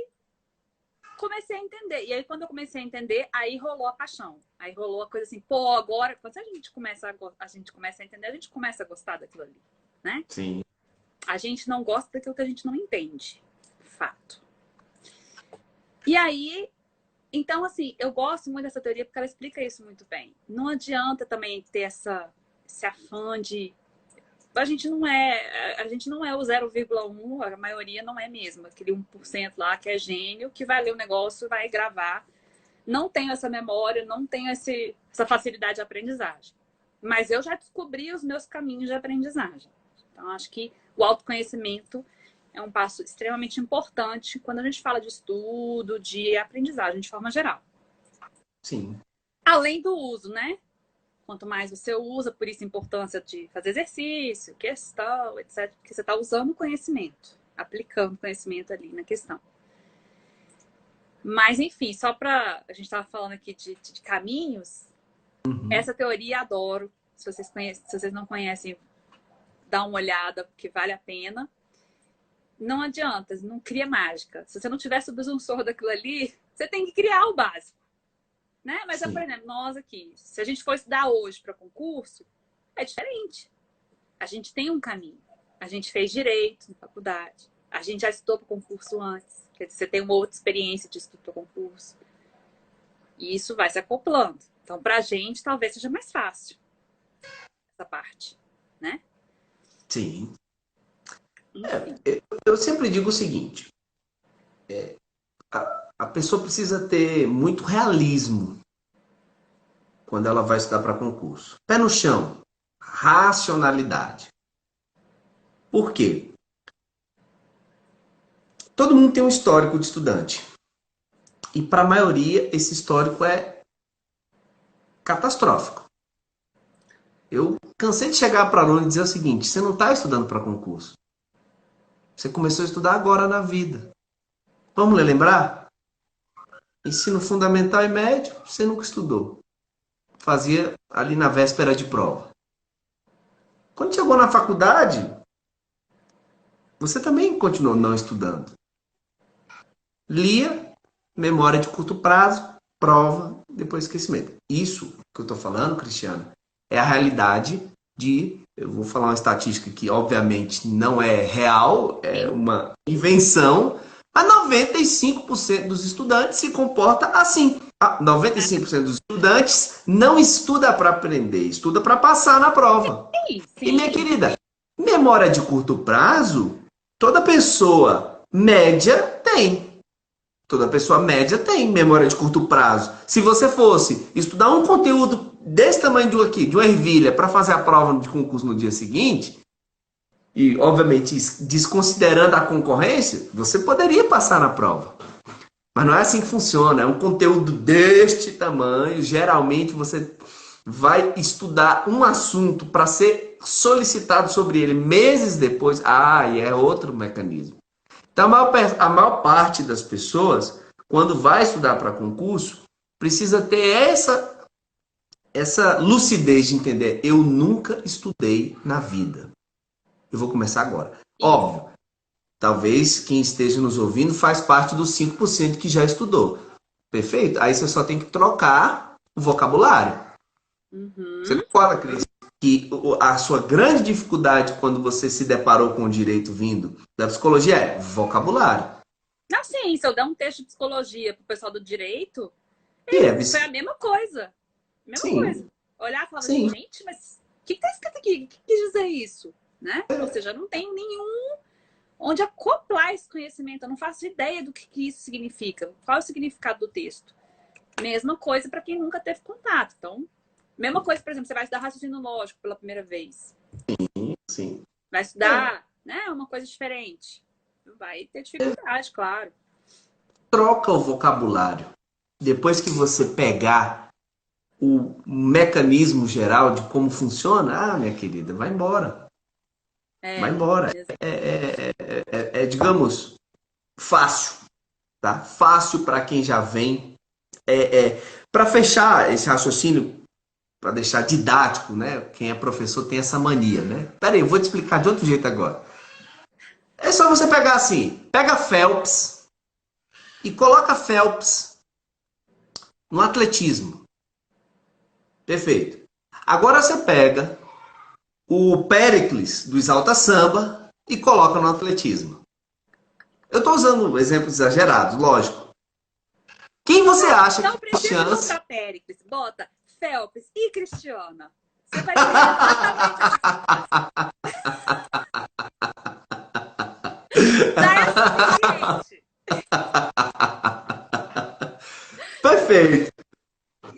comecei a entender. E aí, quando eu comecei a entender, aí rolou a paixão. Aí rolou a coisa assim, pô, agora, quando a gente começa a entender, a gente começa a gostar daquilo ali, né? Sim. A gente não gosta daquilo que a gente não entende. Fato. E aí, então, assim, eu gosto muito dessa teoria porque ela explica isso muito bem. Não adianta também ter esse afã de a gente não é o 0,1, a maioria não é mesmo. Aquele 1% lá que é gênio, que vai ler o negócio, vai gravar. Não tenho essa memória, não tenho essa facilidade de aprendizagem. Mas eu já descobri os meus caminhos de aprendizagem. Então, acho que o autoconhecimento é um passo extremamente importante quando a gente fala de estudo, de aprendizagem de forma geral. Sim. Além do uso, né? Quanto mais você usa, por isso a importância de fazer exercício, questão, etc. Porque você está usando o conhecimento, aplicando o conhecimento ali na questão. Mas, enfim, só para... A gente estava falando aqui de caminhos. Uhum. Essa teoria adoro. Se vocês não conhecem, dá uma olhada, porque vale a pena. Não adianta, não cria mágica. Se você não tiver subsunsor daquilo ali, você tem que criar o básico. Né? Mas, por exemplo, nós aqui, se a gente for estudar hoje para concurso, é diferente. A gente tem um caminho. A gente fez direito na faculdade. A gente já estudou para concurso antes. Quer dizer, você tem uma outra experiência de estudo para concurso. E isso vai se acoplando. Então, para a gente, talvez seja mais fácil essa parte, né? Sim. Enfim. Eu sempre digo o seguinte: a pessoa precisa ter muito realismo quando ela vai estudar para concurso. Pé no chão, racionalidade. Por quê? Todo mundo tem um histórico de estudante. E para a maioria, esse histórico é catastrófico. Eu cansei de chegar para aluno e dizer o seguinte: você não está estudando para concurso. Você começou a estudar agora na vida. Vamos lembrar? Ensino fundamental e médio, você nunca estudou. Fazia ali na véspera de prova. Quando chegou na faculdade, você também continuou não estudando. Lia, memória de curto prazo, prova, depois esquecimento. Isso que eu estou falando, Cristiano, é a realidade de... Eu vou falar uma estatística que, obviamente, não é real, é uma invenção. A 95% dos estudantes se comporta assim. 95% dos estudantes não estuda para aprender, estuda para passar na prova. Sim, E, minha sim. querida, memória de curto prazo, toda pessoa média tem. Toda pessoa média tem memória de curto prazo. Se você fosse estudar um conteúdo desse tamanho de uma ervilha, para fazer a prova de concurso no dia seguinte, e obviamente desconsiderando a concorrência, você poderia passar na prova. Mas não é assim que funciona. É um conteúdo deste tamanho. Geralmente você vai estudar um assunto para ser solicitado sobre ele meses depois. E é outro mecanismo. Então, a maior parte das pessoas, quando vai estudar para concurso, precisa ter essa lucidez de entender: eu nunca estudei na vida. Eu vou começar agora. Óbvio, talvez quem esteja nos ouvindo faz parte dos 5% que já estudou. Perfeito? Aí você só tem que trocar o vocabulário. Você não fala, Cris, que a sua grande dificuldade quando você se deparou com o direito vindo da psicologia é vocabulário. Não, sim, se eu der um texto de psicologia pro pessoal do direito, E é foi a mesma coisa. Mesma Sim, coisa. Olhar e falar, sim. gente, mas o que tá escrito aqui? O que quis dizer isso? né? Ou seja, não tem nenhum onde acoplar esse conhecimento. Eu não faço ideia do que isso significa. Qual é o significado do texto? Mesma coisa para quem nunca teve contato. Então, mesma coisa, por exemplo, você vai estudar raciocínio lógico pela primeira vez. Sim. Vai estudar, né, uma coisa diferente. Vai ter dificuldade, claro. Troca o vocabulário. Depois que você pegar o mecanismo geral de como funciona, minha querida, vai embora. Vai embora. Digamos, fácil, tá? Fácil para quem já vem. Para fechar esse raciocínio, para deixar didático, né? Quem é professor tem essa mania, né? Pera aí, eu vou te explicar de outro jeito agora. É só você pegar assim, pega Phelps e coloca Phelps no atletismo. Perfeito. Agora você pega o Péricles do Exalta Samba e coloca no atletismo. Eu estou usando exemplos exagerados, lógico. Quem você acha não que tem precisa chance... botar Péricles, bota Phelps e Cristiana. Você vai ter exatamente já é suficiente. Perfeito.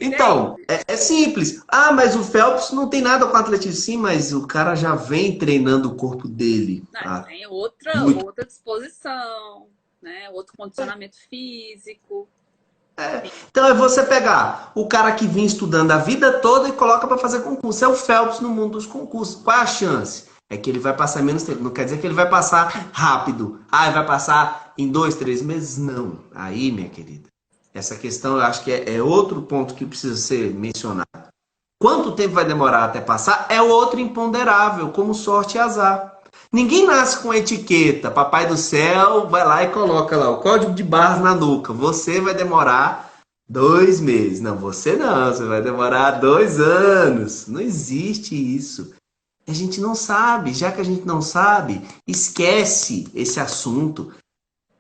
Então, é simples. Ah, mas o Phelps não tem nada com atletismo. Sim, mas o cara já vem treinando o corpo dele. Tem outra disposição, né? Outro condicionamento físico. Então é você pegar o cara que vinha estudando a vida toda e coloca para fazer concurso. É o Phelps no mundo dos concursos. Qual é a chance? É que ele vai passar menos tempo. Não quer dizer que ele vai passar rápido. Ah, ele vai passar em 2, 3 meses? Não. Aí, minha querida, essa questão eu acho que é outro ponto que precisa ser mencionado. Quanto tempo vai demorar até passar é outro imponderável, como sorte e azar. Ninguém nasce com etiqueta. Papai do céu vai lá e coloca lá o código de barras na nuca. Você vai demorar 2 meses. Não, você não. Você vai demorar 2 anos. Não existe isso. A gente não sabe. Já que a gente não sabe, esquece esse assunto.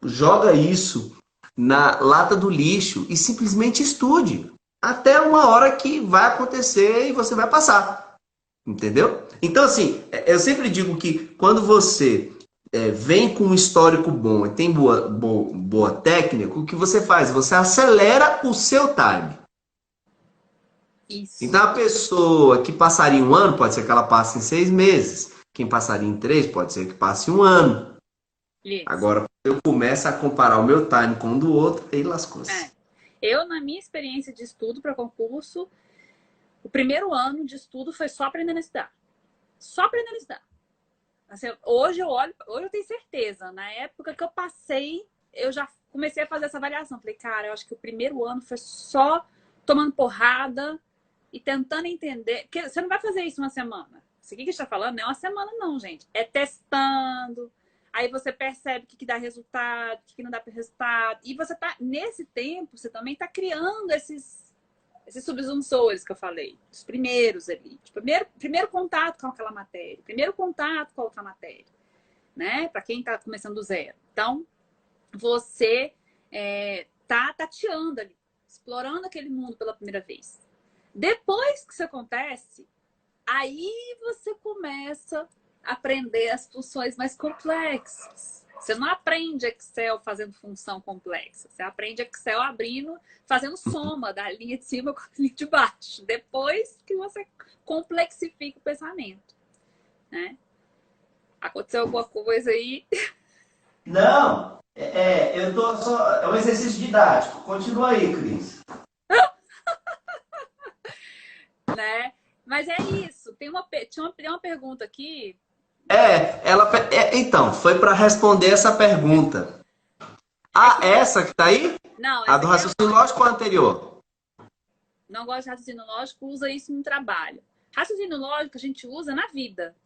Joga isso na lata do lixo e simplesmente estude. Até uma hora que vai acontecer e você vai passar. Entendeu? Então, assim, eu sempre digo que quando você vem com um histórico bom e tem boa técnica, o que você faz? Você acelera o seu time. Isso. Então, a pessoa que passaria 1 ano, pode ser que ela passe em 6 meses. Quem passaria em 3, pode ser que passe 1 ano. Isso. Agora, eu começo a comparar o meu time com o do outro, aí lascou-se. Eu, na minha experiência de estudo para concurso, o primeiro ano de estudo foi só aprendendo a estudar. Só aprendendo a estudar. Assim, hoje eu tenho certeza. Na época que eu passei, eu já comecei a fazer essa avaliação. Falei, cara, eu acho que o primeiro ano foi só tomando porrada e tentando entender. Porque você não vai fazer isso uma semana. Isso aqui que a gente tá falando não é uma semana, não, gente. É testando. Aí você percebe o que dá resultado, o que não dá resultado. E você tá, nesse tempo, você também tá criando esses subsunsores que eu falei, os primeiros ali. Tipo, primeiro contato com aquela matéria, primeiro contato com a outra matéria, né? Para quem está começando do zero. Então, você tá tateando ali, explorando aquele mundo pela primeira vez. Depois que isso acontece, aí você começa a aprender as funções mais complexas. Você não aprende Excel fazendo função complexa. Você aprende Excel abrindo, fazendo soma da linha de cima com a linha de baixo. Depois que você complexifica o pensamento. Né? Aconteceu alguma coisa aí? Não, eu tô só. É um exercício didático. Continua aí, Cris. Né? Mas é isso. Tinha uma pergunta aqui. Então, foi para responder essa pergunta. Essa que tá aí? Não, A do raciocínio lógico ou a anterior? Não gosto de raciocínio lógico, usa isso no trabalho. Raciocínio lógico a gente usa na vida.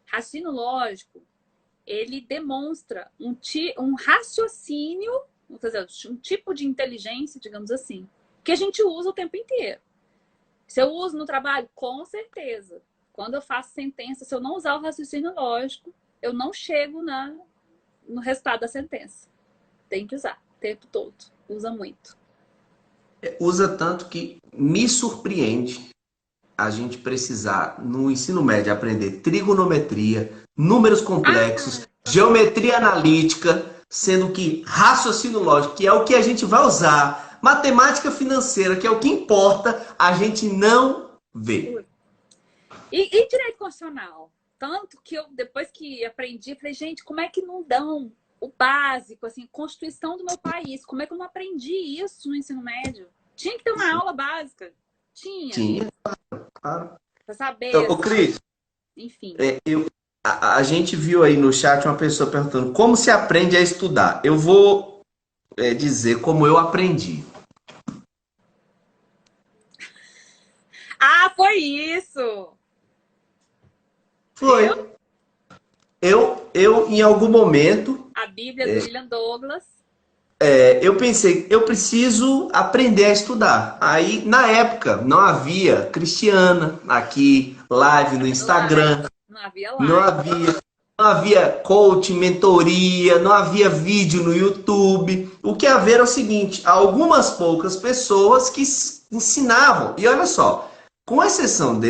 Raciocínio lógico, ele demonstra um raciocínio, um tipo de inteligência, digamos assim, que a gente usa o tempo inteiro. Se eu uso no trabalho, com certeza. Quando eu faço sentença, se eu não usar o raciocínio lógico, eu não chego no resultado da sentença. Tem que usar o tempo todo. Usa muito. Usa tanto que me surpreende a gente precisar, no ensino médio, aprender trigonometria, números complexos, geometria analítica, sendo que raciocínio lógico, que é o que a gente vai usar, matemática financeira, que é o que importa, a gente não vê. E direito constitucional? Tanto que eu, depois que aprendi, falei, gente, como é que não dão o básico, assim, Constituição do meu país? Como é que eu não aprendi isso no ensino médio? Tinha que ter uma aula básica. Tinha, claro. pra saber. Ô, Cris, enfim. A gente viu aí no chat uma pessoa perguntando como se aprende a estudar. Eu vou dizer como eu aprendi. Ah, foi isso! Foi. Eu em algum momento, A Bíblia do William Douglas. eu pensei, eu preciso aprender a estudar. Aí, na época, não havia Cristiana aqui, live no Instagram. Não havia Não live. não havia coaching, mentoria, não havia vídeo no YouTube. O que havia era o seguinte, algumas poucas pessoas que ensinavam. E olha só, com exceção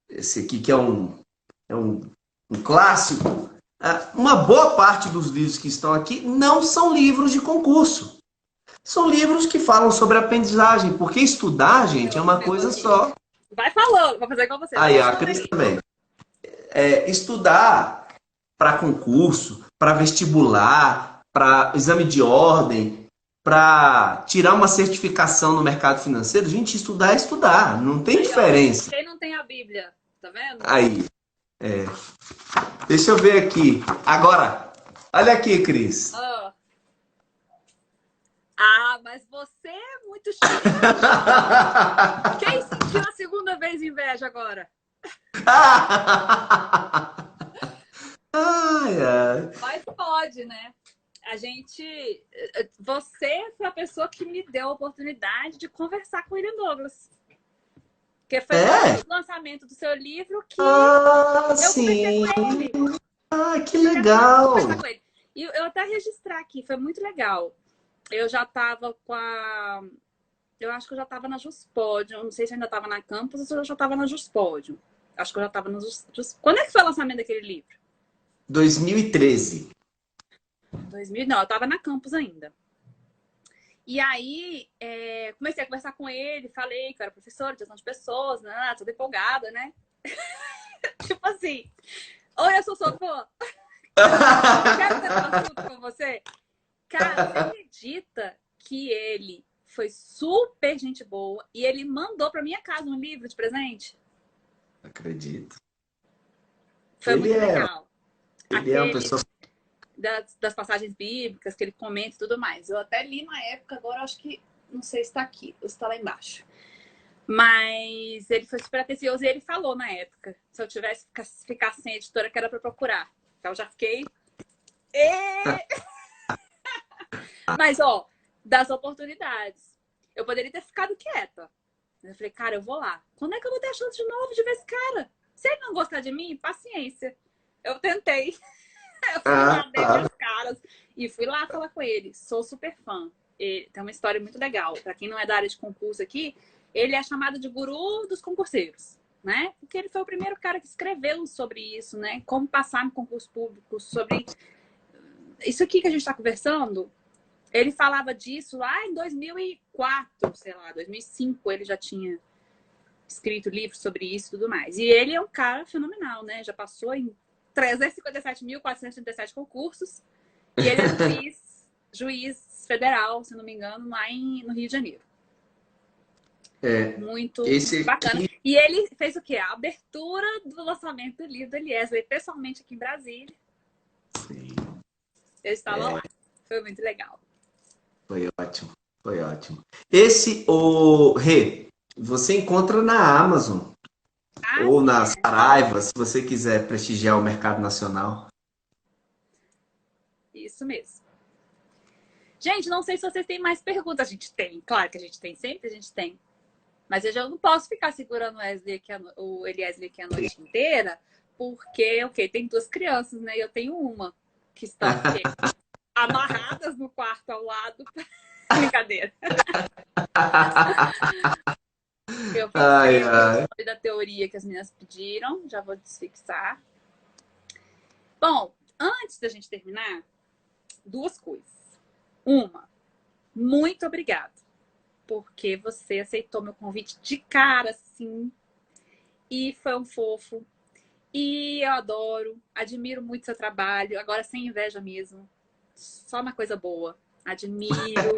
esse aqui que é um clássico, uma boa parte dos livros que estão aqui não são livros de concurso. São livros que falam sobre aprendizagem, porque estudar, gente, é uma coisa só. Vai falando, vou fazer igual você. Aí, a Cris também. Estudar para concurso, para vestibular, para exame de ordem, para tirar uma certificação no mercado financeiro, gente, estudar é estudar, não tem diferença. Quem não tem a Bíblia, tá vendo? Aí, deixa eu ver aqui. Agora, olha aqui, Cris. Mas você é muito chique. Quem sentiu a segunda vez inveja agora? Mas pode, né? Você foi a pessoa que me deu a oportunidade de conversar com o William Douglas. Porque foi o lançamento do seu livro que eu sim. conversei com ele. Que legal! E eu até registrar aqui, foi muito legal. Eu já tava eu acho que eu já tava na Juspódio. Não sei se eu ainda tava na Campus ou se eu já tava na Juspódio. Acho que eu já tava na Juspódio. Quando é que foi o lançamento daquele livro? 2013. Não, eu tava na Campus ainda. E aí, comecei a conversar com ele, falei que eu era professora de gestão de pessoas, né? Toda empolgada, né? Tipo assim, oi, eu sou sua fã. Quero ter um assunto com você. Cara, você acredita que ele foi super gente boa e ele mandou pra minha casa um livro de presente? Acredito. Foi muito legal. Ele é uma pessoa... Das passagens bíblicas, que ele comenta e tudo mais. Eu até li na época, agora acho que... Não sei se tá aqui ou se tá lá embaixo. Mas ele foi super atencioso e ele falou na época. Se eu tivesse ficar sem editora, que era pra procurar. Então eu já fiquei... Mas, das oportunidades. Eu poderia ter ficado quieta. Eu falei, cara, eu vou lá. Quando é que eu vou ter a chance de novo de ver esse cara? Se ele não gostar de mim, paciência. Eu tentei. Eu fui lá, dei as caras e fui lá falar com ele. Sou super fã. Ele tem uma história muito legal. Pra quem não é da área de concurso aqui, ele é chamado de guru dos concurseiros, né? Porque ele foi o primeiro cara que escreveu sobre isso, né? Como passar no concurso público, sobre... Isso aqui que a gente tá conversando... Ele falava disso lá em 2004, sei lá, 2005, ele já tinha escrito livros sobre isso e tudo mais. E ele é um cara fenomenal, né? Já passou em 357.437 concursos. E ele é juiz federal, se não me engano, lá no Rio de Janeiro. Muito bacana. Aqui... E ele fez o quê? A abertura do lançamento do livro do Eliezer, pessoalmente aqui em Brasília. Sim. Eu estava lá. Foi muito legal. Foi ótimo, foi ótimo. O Rê, você encontra na Amazon ou na Saraiva, se você quiser prestigiar o mercado nacional. Isso mesmo. Gente, não sei se vocês têm mais perguntas. A gente tem, claro que a gente tem, sempre a gente tem. Mas eu já não posso ficar segurando o Eliezer aqui a noite inteira, porque, tem 2 crianças, né? E eu tenho uma que estão amarradas no quarto ao lado. Brincadeira. Ai, ai. Da teoria que as meninas pediram, já vou desfixar. Bom, antes da gente terminar, duas coisas. Uma, muito obrigada, porque você aceitou meu convite de cara, sim, e foi um fofo. E eu admiro muito seu trabalho, agora sem inveja mesmo, só na coisa boa. Admiro.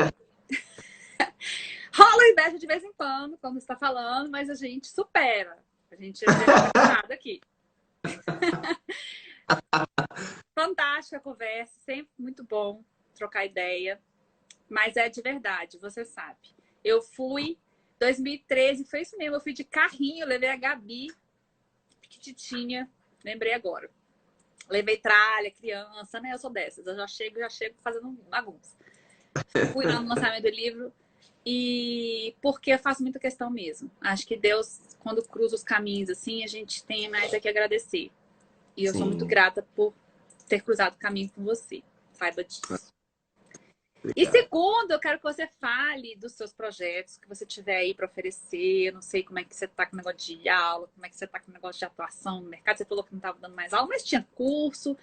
Rola inveja de vez em quando, como você está falando, mas a gente supera. A gente é nada aqui. Fantástica a conversa, sempre muito bom trocar ideia. Mas é de verdade, você sabe. Eu fui, 2013, foi isso mesmo, eu fui de carrinho, levei a Gabi, pequitinha, lembrei agora. Levei tralha, criança, né? Eu sou dessas, eu já chego fazendo bagunça. Fui lá no lançamento do livro e porque eu faço muita questão mesmo. Acho que Deus, quando cruza os caminhos assim, a gente tem mais a que agradecer. E eu sou muito grata por ter cruzado o caminho com você. Saiba disso. E segundo, eu quero que você fale dos seus projetos que você tiver aí para oferecer. Eu não sei como é que você está com o negócio de aula, como é que você está com o negócio de atuação no mercado. Você falou que não estava dando mais aula, mas tinha curso.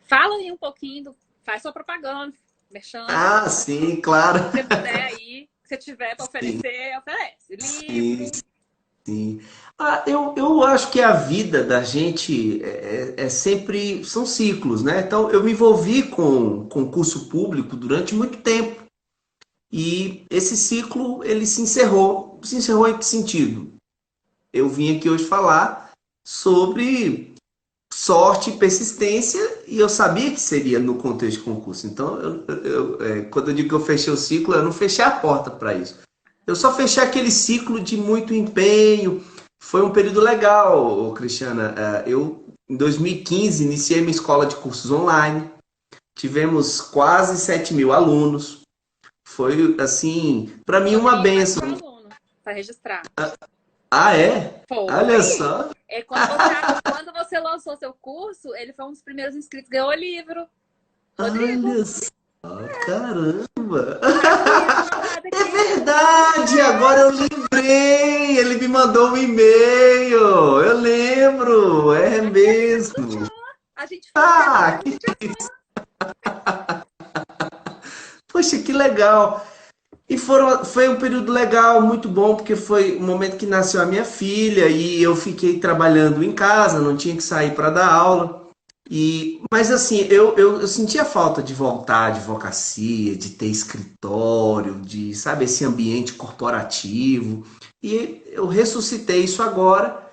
Fala aí um pouquinho, faz sua propaganda, mexendo. Ah, sim, claro. Se você puder aí, se você tiver para oferecer, oferece. Livro. Sim, sim. Eu acho que a vida da gente é sempre, são ciclos, né? Então, eu me envolvi com concurso público durante muito tempo. E esse ciclo, ele se encerrou. Se encerrou em que sentido? Eu vim aqui hoje falar sobre sorte e persistência, e eu sabia que seria no contexto de concurso. Então, quando eu digo que eu fechei o ciclo, eu não fechei a porta para isso. Eu só fechei aquele ciclo de muito empenho. Foi um período legal, Cristiana. Eu, em 2015, iniciei minha escola de cursos online. Tivemos quase 7.000 alunos. Foi, assim, para mim uma bênção. Para registrar. Ah, é? Foi. Olha só. É quando você lançou seu curso, ele foi um dos primeiros inscritos, ganhou o livro. Rodrigo. Olha só, caramba! É verdade, agora eu lembrei. Ele me mandou um e-mail. Eu lembro, é mesmo. A gente Poxa, que legal. E foi um período legal, muito bom, porque foi o momento que nasceu a minha filha e eu fiquei trabalhando em casa, não tinha que sair para dar aula. Mas assim, eu sentia falta de voltar à advocacia, de ter escritório, de, sabe, esse ambiente corporativo. E eu ressuscitei isso agora.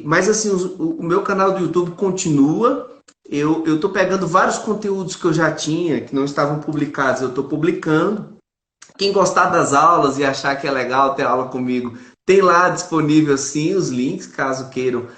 Mas assim, o meu canal do YouTube continua. Eu estou pegando vários conteúdos que eu já tinha, que não estavam publicados, eu estou publicando. Quem gostar das aulas e achar que é legal ter aula comigo, tem lá disponível sim os links, caso queiram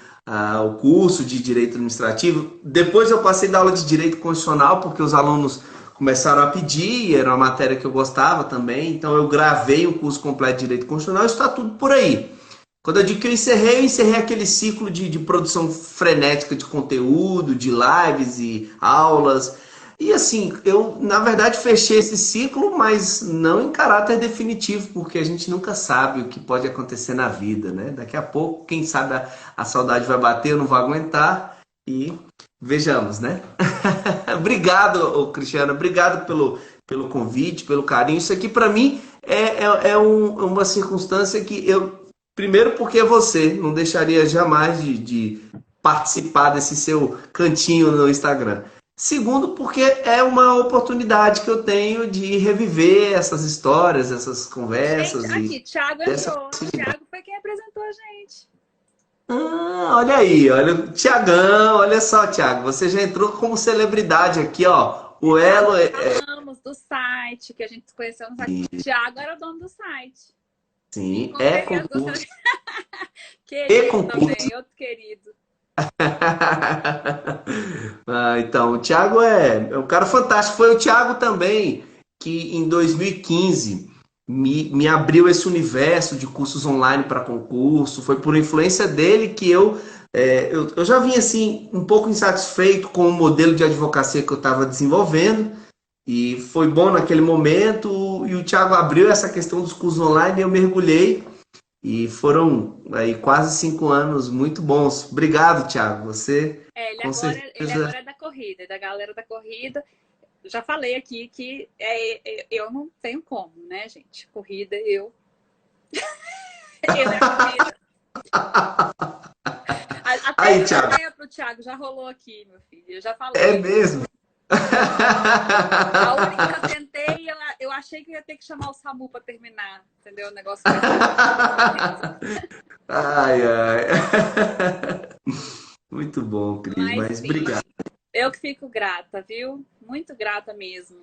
o curso de Direito Administrativo. Depois eu passei da aula de Direito Constitucional, porque os alunos começaram a pedir, era uma matéria que eu gostava também, então eu gravei um curso completo de Direito Constitucional, está tudo por aí. Quando eu digo que eu encerrei aquele ciclo de produção frenética de conteúdo, de lives e aulas. E assim, eu na verdade fechei esse ciclo, mas não em caráter definitivo, porque a gente nunca sabe o que pode acontecer na vida, né? Daqui a pouco, quem sabe a saudade vai bater, eu não vou aguentar e vejamos, né? Obrigado, Cristiano, obrigado pelo convite, pelo carinho. Isso aqui para mim é uma circunstância que primeiro porque é você, não deixaria jamais de participar desse seu cantinho no Instagram. Segundo, porque é uma oportunidade que eu tenho de reviver essas histórias, essas conversas. Gente, aqui, Thiago entrou. Thiago foi quem apresentou a gente. Olha aí, olha o Thiagão, olha só, Thiago, você já entrou como celebridade aqui, ó. O Elo Falamos do site, que a gente se conheceu no site. O Thiago era o dono do site. Sim, é concurso. Querido também, outro querido. Então, o Thiago é um cara fantástico. Foi o Thiago também que em 2015 me abriu esse universo de cursos online para concurso. Foi por influência dele que eu já vinha assim um pouco insatisfeito com o modelo de advocacia que eu estava desenvolvendo. E foi bom naquele momento. E o Thiago abriu essa questão dos cursos online e eu mergulhei. E foram aí quase 5 anos muito bons. Obrigado, Thiago. Você, com Ele certeza. agora é da corrida, é da galera da corrida. Já falei aqui que eu não tenho como, né, gente? Corrida, ele é corrida. Até Aí, Thiago, resenha pro Thiago já rolou aqui, meu filho. Eu já é falei. mesmo? A única que eu tentei, eu achei que ia ter que chamar o SAMU para terminar, entendeu? O negócio foi Ai, ai. Muito bom, Cris, Mas mas sim, obrigado. eu que fico grata, viu? Muito grata mesmo.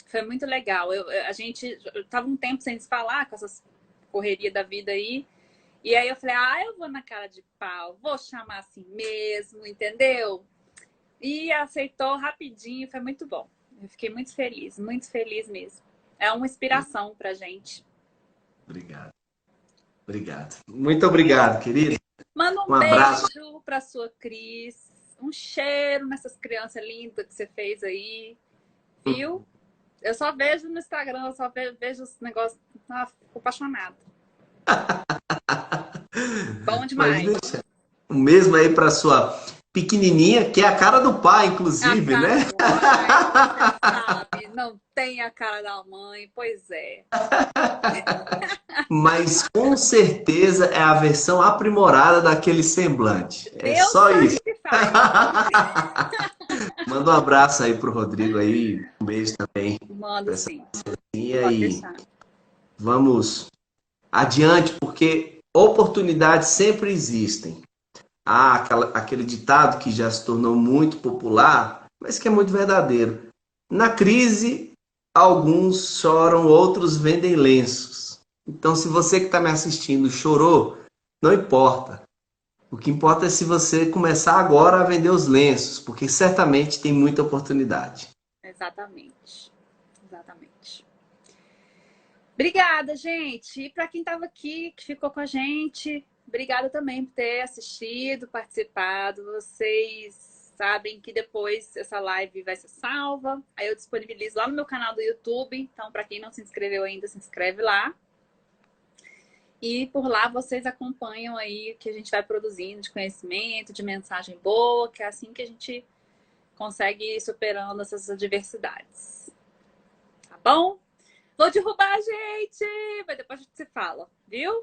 Foi muito legal. A gente tava um tempo sem se falar com essas correrias da vida aí. E aí eu falei, eu vou na cara de pau, vou chamar assim mesmo, entendeu? E aceitou rapidinho, foi muito bom. Eu fiquei muito feliz mesmo. É uma inspiração pra gente. Obrigado. Obrigado. Muito obrigado, querido. Manda Um um abraço. beijo pra sua Cris. Um cheiro nessas crianças lindas que você fez aí. Viu? Eu só vejo no Instagram, eu só vejo os negócios. Ah, fico apaixonada. Bom Mas demais. deixa. O mesmo aí para sua pequenininha, que é a cara do pai, A inclusive, cara né? do pai, você sabe, não tem a cara da mãe, pois é. Mas com certeza é a versão aprimorada daquele semblante. É Deus só sabe isso. o que faz. Manda um abraço aí pro Rodrigo aí, um beijo também Mando pra essa sim, linha pode e deixar. vamos adiante, porque oportunidades sempre existem. Há aquele ditado que já se tornou muito popular, mas que é muito verdadeiro. Na crise, alguns choram, outros vendem lenços. Então, se você que está me assistindo chorou, não importa. O que importa é se você começar agora a vender os lenços, porque certamente tem muita oportunidade. Exatamente. Exatamente. Obrigada, gente. E para quem estava aqui, que ficou com a gente, obrigada também por ter assistido, participado. Vocês sabem que depois essa live vai ser salva. Aí eu disponibilizo lá no meu canal do YouTube. Então, para quem não se inscreveu ainda, se inscreve lá. E por lá vocês acompanham aí o que a gente vai produzindo de conhecimento, de mensagem boa, que é assim que a gente consegue ir superando essas adversidades. Tá bom? Vou derrubar a gente! Mas depois a gente se fala, viu?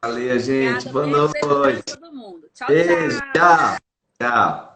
Valeu, gente. Obrigada, Boa beijo, beijo, beijo noite. todo mundo. Tchau, Beijo. tchau! Tchau. Tchau.